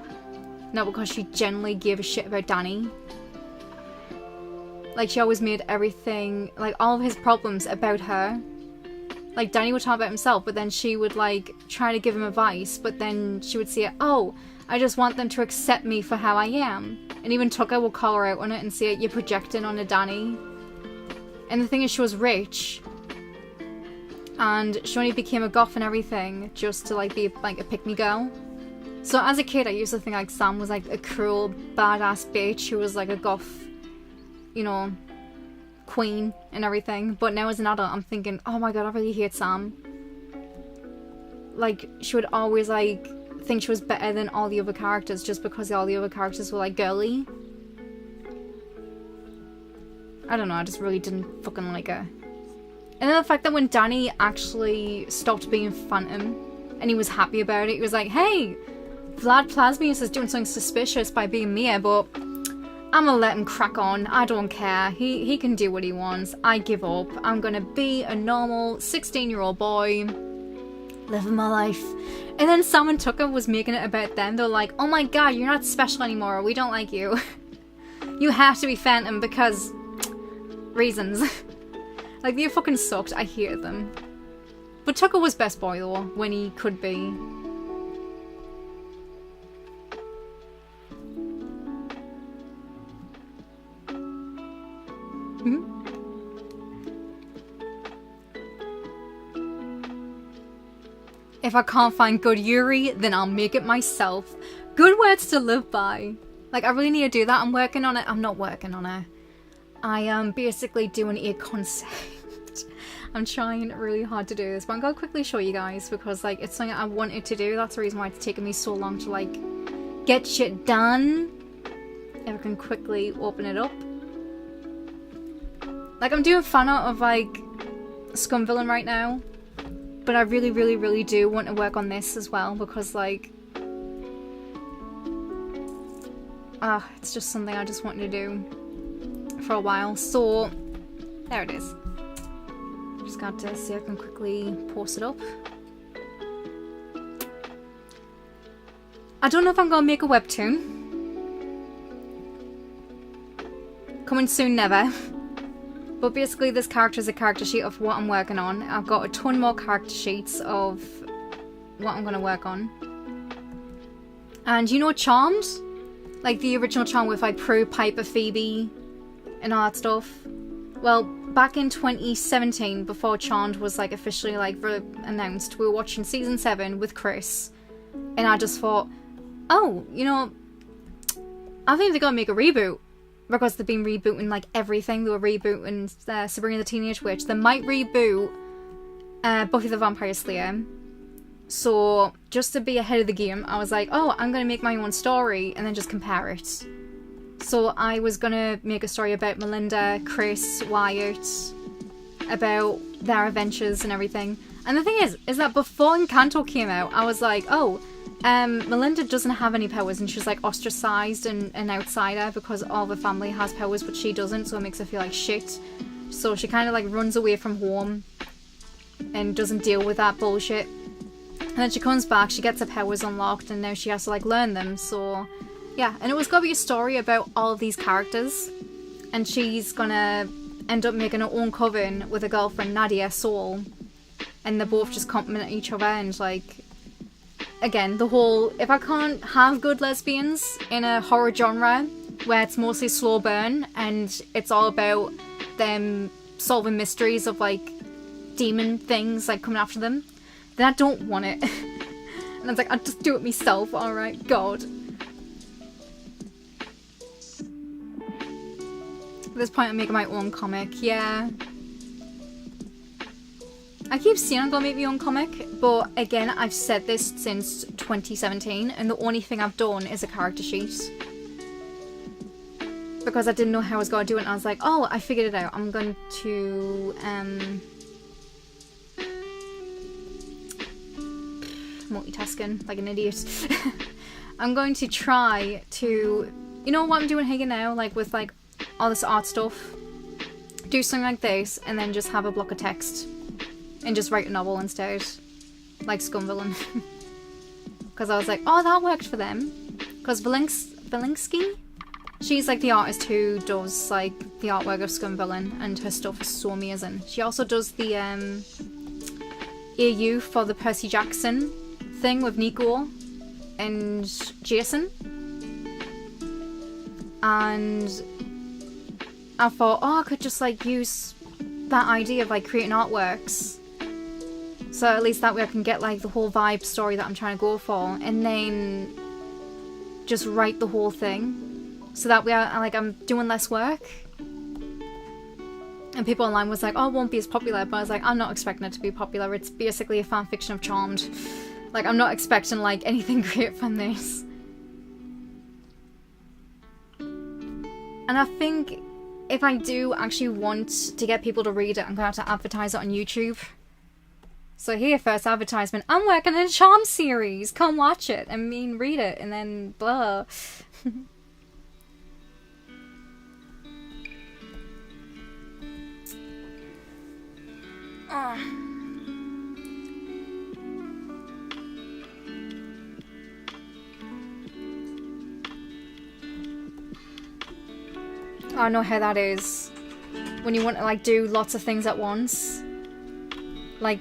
Not because she genuinely gave a shit about Danny. Like she always made everything, like all of his problems about her. Like Danny would talk about himself, but then she would like try to give him advice, but then she would say, oh, I just want them to accept me for how I am. And even Tucker would call her out on it and say, you're projecting onto Danny. And the thing is, she was rich. And she only became a goth and everything just to like be like a pick-me girl. So as a kid, I used to think like Sam was like a cruel, badass bitch who was like a goth, you know, queen and everything. But now as an adult, I'm thinking, oh my god, I really hate Sam. Like, she would always like think she was better than all the other characters just because all the other characters were like girly. I don't know, I just really didn't fucking like her. And then the fact that when Danny actually stopped being Phantom and he was happy about it, he was like, hey, Vlad Plasmius is doing something suspicious by being Mia, but I'm gonna let him crack on. I don't care. He can do what he wants. I give up. I'm gonna be a normal 16-year-old boy living my life. And then Sam and Tucker was making it about them. They're like, oh my god, you're not special anymore. We don't like you. You have to be Phantom because reasons. Like, they fucking sucked. I hated them. But Tucker was best boy, though, when he could be. Hmm? If I can't find good Yuri, then I'll make it myself. Good words to live by. Like, I really need to do that. I'm working on it. I'm not working on it. I am basically doing a concept. I'm trying really hard to do this, but I'm gonna quickly show you guys because like it's something I wanted to do. That's the reason why it's taken me so long to like get shit done. If I can quickly open it up. Like I'm doing fan art of like Scum Villain right now, but I really, really, really do want to work on this as well because like it's just something I just wanted to do for a while. So there it is. Just got to see if I can quickly post it up. I don't know if I'm gonna make a webtoon. Coming soon, never. But basically this character is a character sheet of what I'm working on. I've got a ton more character sheets of what I'm gonna work on. And you know Charmed? Like the original Charmed with like Prue, Piper, Phoebe and all that stuff. Well, back in 2017, before Charmed was like officially like announced, we were watching season 7 with Chris, and I just thought, oh, you know, I think they're gonna make a reboot because they've been rebooting like everything. They were rebooting Sabrina the Teenage Witch. They might reboot Buffy the Vampire Slayer. So just to be ahead of the game, I was like, oh, I'm gonna make my own story and then just compare it. So I was gonna make a story about Melinda, Chris, Wyatt, about their adventures and everything. And the thing is that before Encanto came out, I was like, oh, Melinda doesn't have any powers and she's like ostracized and an outsider because all the family has powers but she doesn't, so it makes her feel like shit. So she kind of like runs away from home and doesn't deal with that bullshit. And then she comes back, she gets her powers unlocked, and now she has to like learn them. So yeah, and it was gonna be a story about all of these characters, and she's gonna end up making her own coven with a girlfriend, Nadia Soul, and they both just complement each other. And like, again, the whole, if I can't have good lesbians in a horror genre where it's mostly slow burn and it's all about them solving mysteries of like demon things like coming after them, then I don't want it. And I was like, I'll just do it myself, alright, God. At this point I'm making my own comic, yeah. I keep saying I'm gonna make my own comic, but again, I've said this since 2017, and the only thing I've done is a character sheet. Because I didn't know how I was gonna do it, and I was like, oh, I figured it out. I'm going to, multitasking like an idiot. I'm going to try to, you know what I'm doing here now, like with like all this art stuff? Do something like this, and then just have a block of text. And just write a novel instead. Like Scumvillain. Because I was like, oh, that worked for them. Because Valinsky? She's like the artist who does like the artwork of Scumvillain, and her stuff is so amazing. She also does the AU for the Percy Jackson thing with Nico and Jason. And I thought, oh, I could just like use that idea of like creating artworks. So at least that way I can get like the whole vibe story that I'm trying to go for, and then just write the whole thing. So that way I'm doing less work. And people online was like, oh, it won't be as popular, but I was like, I'm not expecting it to be popular. It's basically a fanfiction of Charmed. Like, I'm not expecting like anything great from this. And I think if I do actually want to get people to read it, I'm going to have to advertise it on YouTube. So here, first advertisement, I'm working in a Charm series, come watch it, I mean read it, and then blah. I know how that is. When you want to like do lots of things at once. Like,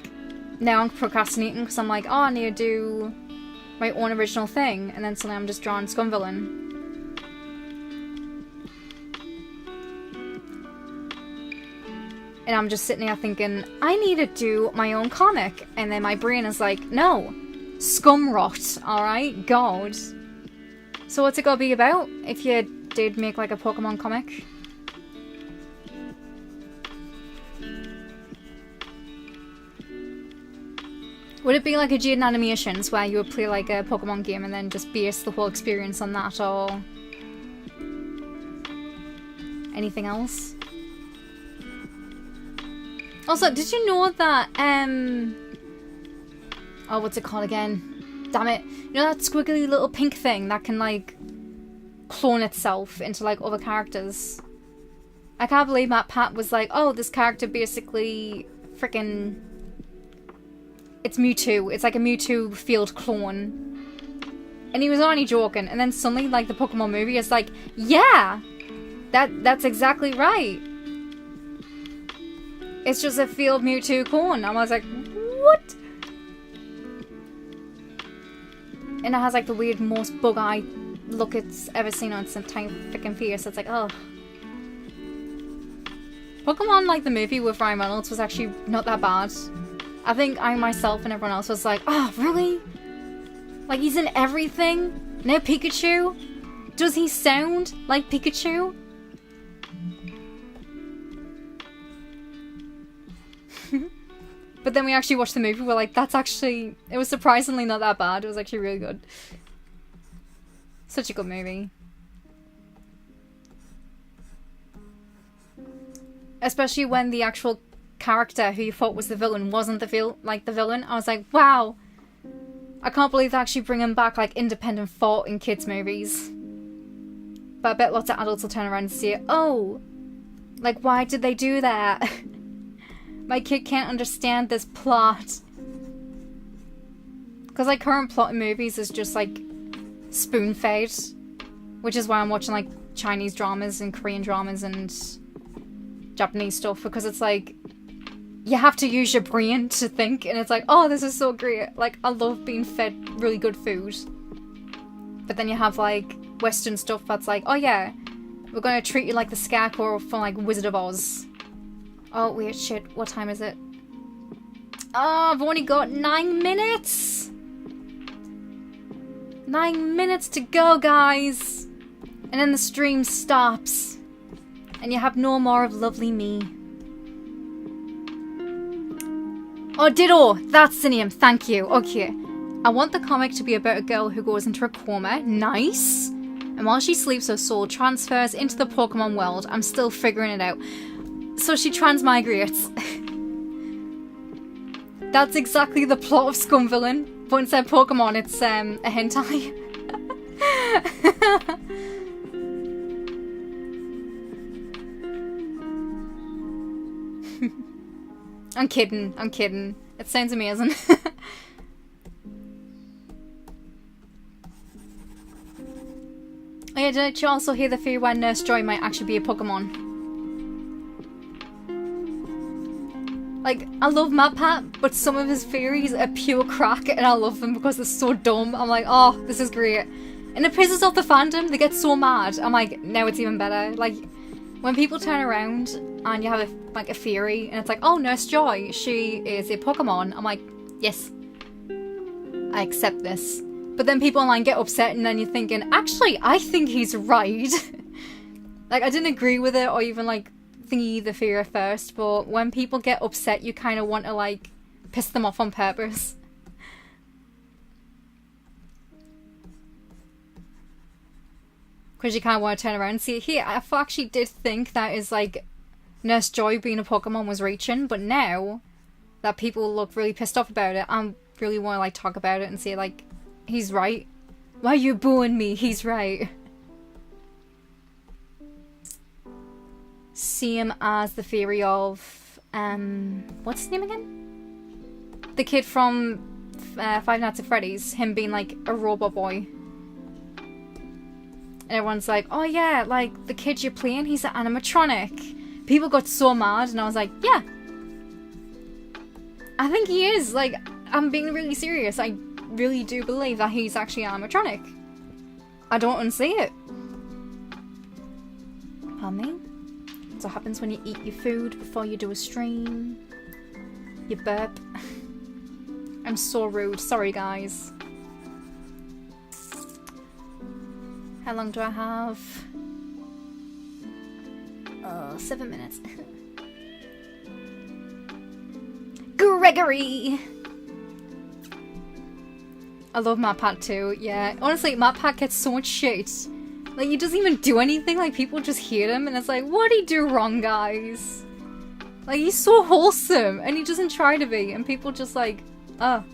now I'm procrastinating because I'm like, oh, I need to do my own original thing. And then suddenly I'm just drawing Scumvillain. And I'm just sitting there thinking, I need to do my own comic. And then my brain is like, no, scum rot, alright? God. So what's it gonna be about if you did make like a Pokemon comic? Would it be like a Jaden Animations where you would play like a Pokemon game and then just base the whole experience on that, or anything else? Also, did you know that, oh, what's it called again? Damn it. You know that squiggly little pink thing that can, like, clone itself into, like, other characters? I can't believe Matt Pat was like, oh, this character basically freaking... It's Mewtwo. It's like a Mewtwo field clone. And he was only joking. And then suddenly, like, the Pokemon movie is like, yeah! That's exactly right. It's just a field Mewtwo clone. I was like, what? And it has like the weird, most bug-eyed look it's ever seen on some tiny freaking face. It's like, oh. Pokemon, like the movie with Ryan Reynolds, was actually not that bad. I think I myself and everyone else was like, oh, really? Like, he's in everything? No Pikachu? Does he sound like Pikachu? But then we actually watched the movie, we're like, that's actually... It was surprisingly not that bad. It was actually really good. Such a good movie. Especially when the actual character who you thought was the villain wasn't the villain. I was like, wow. I can't believe they're actually bringing back like independent thought in kids' movies. But I bet lots of adults will turn around and say, oh, like why did they do that? My kid can't understand this plot. Because, like, current plot in movies is just, like, spoon-fed. Which is why I'm watching, like, Chinese dramas and Korean dramas and Japanese stuff. Because it's, like, you have to use your brain to think. And it's like, oh, this is so great. Like, I love being fed really good food. But then you have, like, Western stuff that's like, oh, yeah, we're going to treat you like the Scarecrow from, like, Wizard of Oz. Oh, wait, shit. What time is it? Oh, I've only got 9 minutes! 9 minutes to go, guys! And then the stream stops. And you have no more of lovely me. Oh, Ditto! That's the name, thank you. Okay. I want the comic to be about a girl who goes into a coma. Nice! And while she sleeps, her soul transfers into the Pokemon world. I'm still figuring it out. So she transmigrates. That's exactly the plot of Scumvillain, but instead of Pokemon, it's a hentai. I'm kidding, I'm kidding. It sounds amazing. Oh yeah, did you also hear the theory why Nurse Joy might actually be a Pokemon? Like, I love MatPat, but some of his theories are pure crack, and I love them because they're so dumb. I'm like, oh, this is great. And it pisses off the fandom, they get so mad. I'm like, now it's even better. Like, when people turn around and you have a theory, and it's like, oh, Nurse Joy, she is a Pokemon. I'm like, yes, I accept this. But then people online get upset, and then you're thinking, actually, I think he's right. Like, I didn't agree with it, or even, like, thingy the theory first, but when people get upset, you kind of want to, like, piss them off on purpose. Because you kind of want to turn around and see, here, I actually did think that is, like, Nurse Joy being a Pokemon was reaching, but now that people look really pissed off about it, I really want to, like, talk about it and say, like, he's right. Why are you booing me? He's right. Same as the theory of, what's his name again? The kid from Five Nights at Freddy's, him being, like, a robot boy. And everyone's like, oh yeah, like, the kid you're playing, he's an animatronic. People got so mad, and I was like, yeah. I think he is. Like, I'm being really serious. I really do believe that he's actually an animatronic. I don't unsee it. Pardon me? That's what happens when you eat your food before you do a stream. You burp. I'm so rude. Sorry, guys. How long do I have? 7 minutes. Gregory! I love MatPat too, yeah. Honestly, MatPat gets so much shit. Like, he doesn't even do anything, like, people just hate him, and it's like, what did he do wrong, guys? Like, he's so wholesome, and he doesn't try to be, and people just like, oh,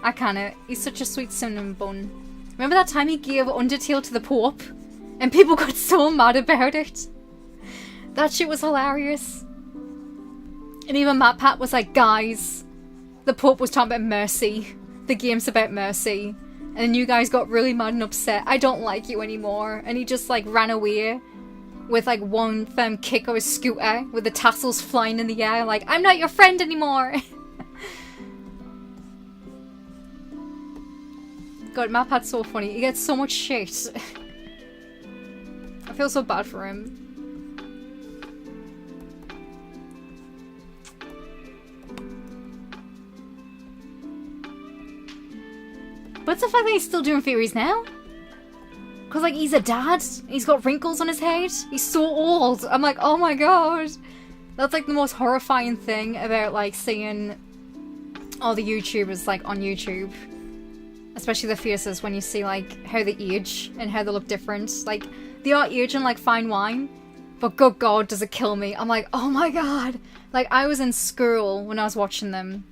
I can't. He's such a sweet cinnamon bun. Remember that time he gave Undertale to the Pope? And people got so mad about it? That shit was hilarious. And even MatPat was like, guys, the Pope was talking about mercy. The game's about mercy. And then you guys got really mad and upset. I don't like you anymore. And he just, like, ran away with, like, one firm kick of his scooter with the tassels flying in the air. Like, I'm not your friend anymore. God, MatPat's so funny. He gets so much shit. I feel so bad for him. What's the fact that he's still doing theories now? Because, like, he's a dad. He's got wrinkles on his head. He's so old. I'm like, oh my god. That's, like, the most horrifying thing about, like, seeing all the YouTubers, like, on YouTube. Especially the faces when you see, like, how they age and how they look different. Like, they are aging like fine wine, but good god, does it kill me. I'm like, oh my god. Like, I was in school when I was watching them.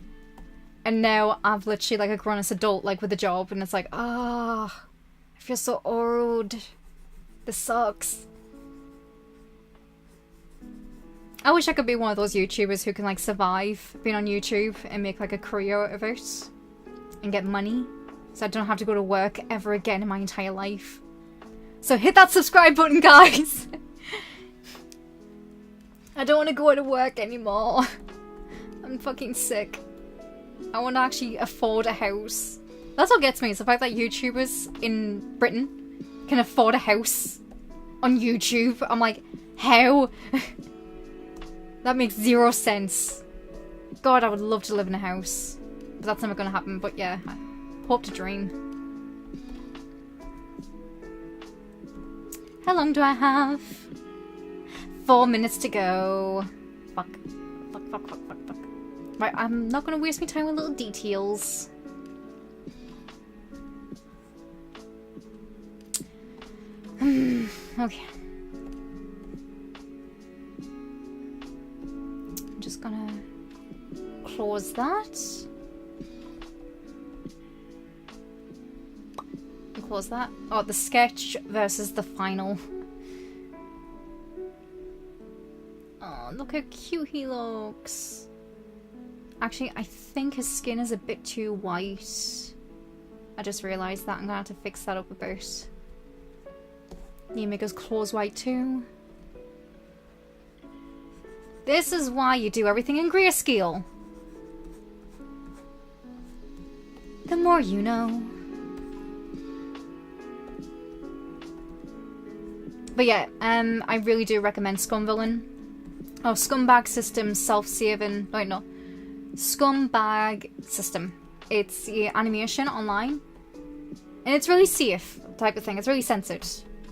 And now I've literally, like, a grown-ass adult, like, with a job. And it's like, ah, I feel so old. This sucks. I wish I could be one of those YouTubers who can, like, survive being on YouTube and make, like, a career out of it. and get money so I don't have to go to work ever again in my entire life. So hit that subscribe button, guys! I don't want to go to work anymore. I'm fucking sick. I want to actually afford a house. That's what gets me, is the fact that YouTubers in Britain can afford a house on YouTube. I'm like, how? That makes 0 sense. God, I would love to live in a house. But that's never gonna happen, but yeah. I hope to dream. How long do I have? 4 minutes to go. Fuck. Fuck. Right, I'm not gonna waste my time with little details. Okay. I'm just gonna close that. And close that. Oh, the sketch versus the final. Oh, look how cute he looks. Actually, I think his skin is a bit too white. I just realised that. I'm gonna have to fix that up a bit. Need to make his claws white too. This is why you do everything in grayscale. The more you know. But yeah, I really do recommend Scum Villain. Oh, Scumbag System self-saving. Wait, no. Scumbag System. It's the animation online. And it's really safe type of thing. It's really censored.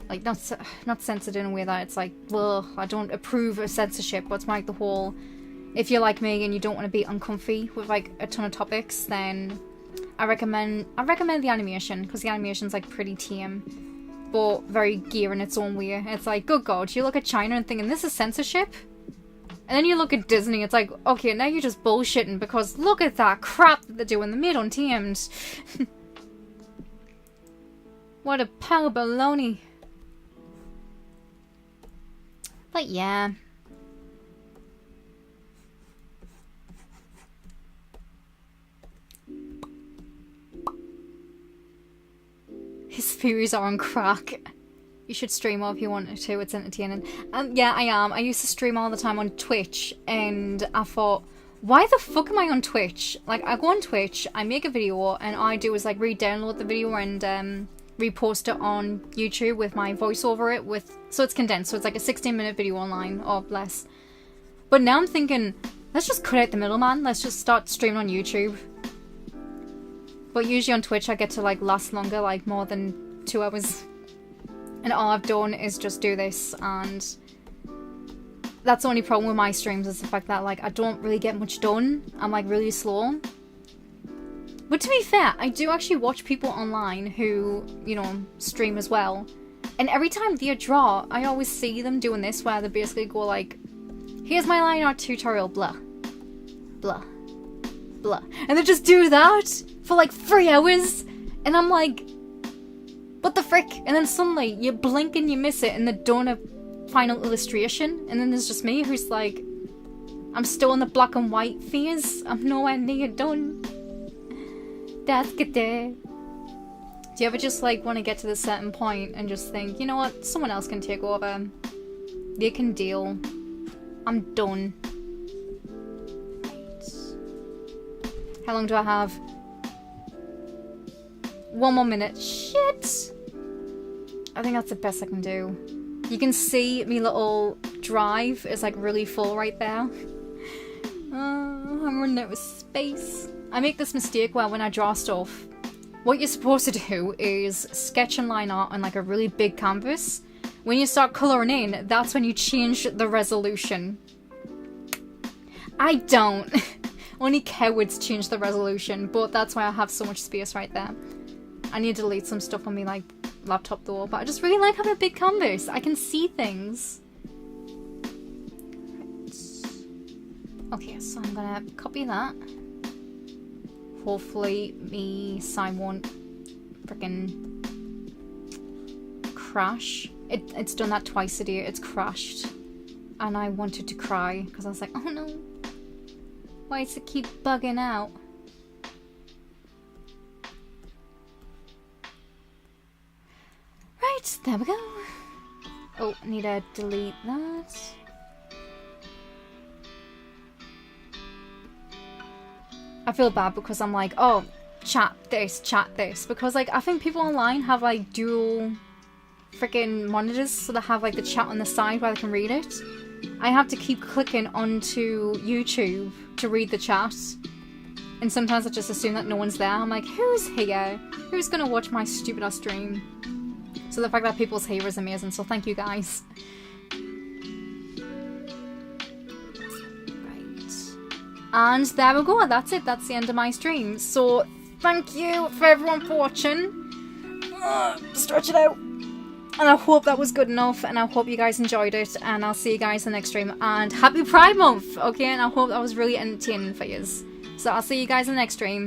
Like, not censored in a way that it's like, ugh, I don't approve of censorship, but it's like the whole, if you're like me and you don't want to be uncomfy with like a ton of topics, then I recommend the animation, because the animation's like pretty tame, but very gear in its own way. It's like, good God, you look at China and thinking, this is censorship? And then you look at Disney, it's like, okay, now you're just bullshitting, because look at that crap that they're doing, the made untamed. What a pile of baloney. But yeah. His theories are on crack. You should stream more if you wanted to, it's entertaining. Yeah, I am. I used to stream all the time on Twitch, and I thought, why the fuck am I on Twitch? Like, I go on Twitch, I make a video, and all I do is like re-download the video and repost it on YouTube with my voice over it, so it's condensed, so it's like a 16-minute video online or less. But now I'm thinking, let's just cut out the middleman, let's just start streaming on YouTube. But usually on Twitch I get to like last longer, like more than 2 hours. And all I've done is just do this, and that's the only problem with my streams, is the fact that like I don't really get much done. I'm like really slow. But to be fair, I do actually watch people online who, you know, stream as well. And every time they draw, I always see them doing this, where they basically go like, here's my line art tutorial, blah, blah, blah. And they just do that for like 3 hours. And I'm like, what the frick? And then suddenly you blink and you miss it, and they're done a final illustration. And then there's just me who's like, I'm still in the black and white phase. I'm nowhere near done. That's good day. Do you ever just like want to get to this certain point and just think, you know what, someone else can take over. They can deal. I'm done. Right. How long do I have? 1 more minute. Shit! I think that's the best I can do. You can see me little drive is like really full right there. I'm running out of space. I make this mistake where when I draw stuff, what you're supposed to do is sketch and line art on like a really big canvas. When you start colouring in, that's when you change the resolution. I don't. Only cowards change the resolution, but that's why I have so much space right there. I need to delete some stuff on my like laptop though, but I just really like having a big canvas. I can see things. Okay, so I'm gonna copy that. Hopefully me sign won't frickin' crash. It's done that twice a day. It's crashed. And I wanted to cry because I was like, oh no. Why does it keep bugging out? Right, there we go. Oh, need to delete that. I feel bad because I'm like, oh, chat this. Because, like, I think people online have, like, dual freaking monitors, so they have, like, the chat on the side where they can read it. I have to keep clicking onto YouTube to read the chat. And sometimes I just assume that no one's there. I'm like, who's here? Who's gonna watch my stupid ass stream? So the fact that people's here is amazing, so thank you guys. Right. And there we go, that's it, that's the end of my stream. So thank you for everyone for watching. Stretch it out. And I hope that was good enough, and I hope you guys enjoyed it, and I'll see you guys in the next stream. And happy Pride Month, okay? And I hope that was really entertaining for you. So I'll see you guys in the next stream.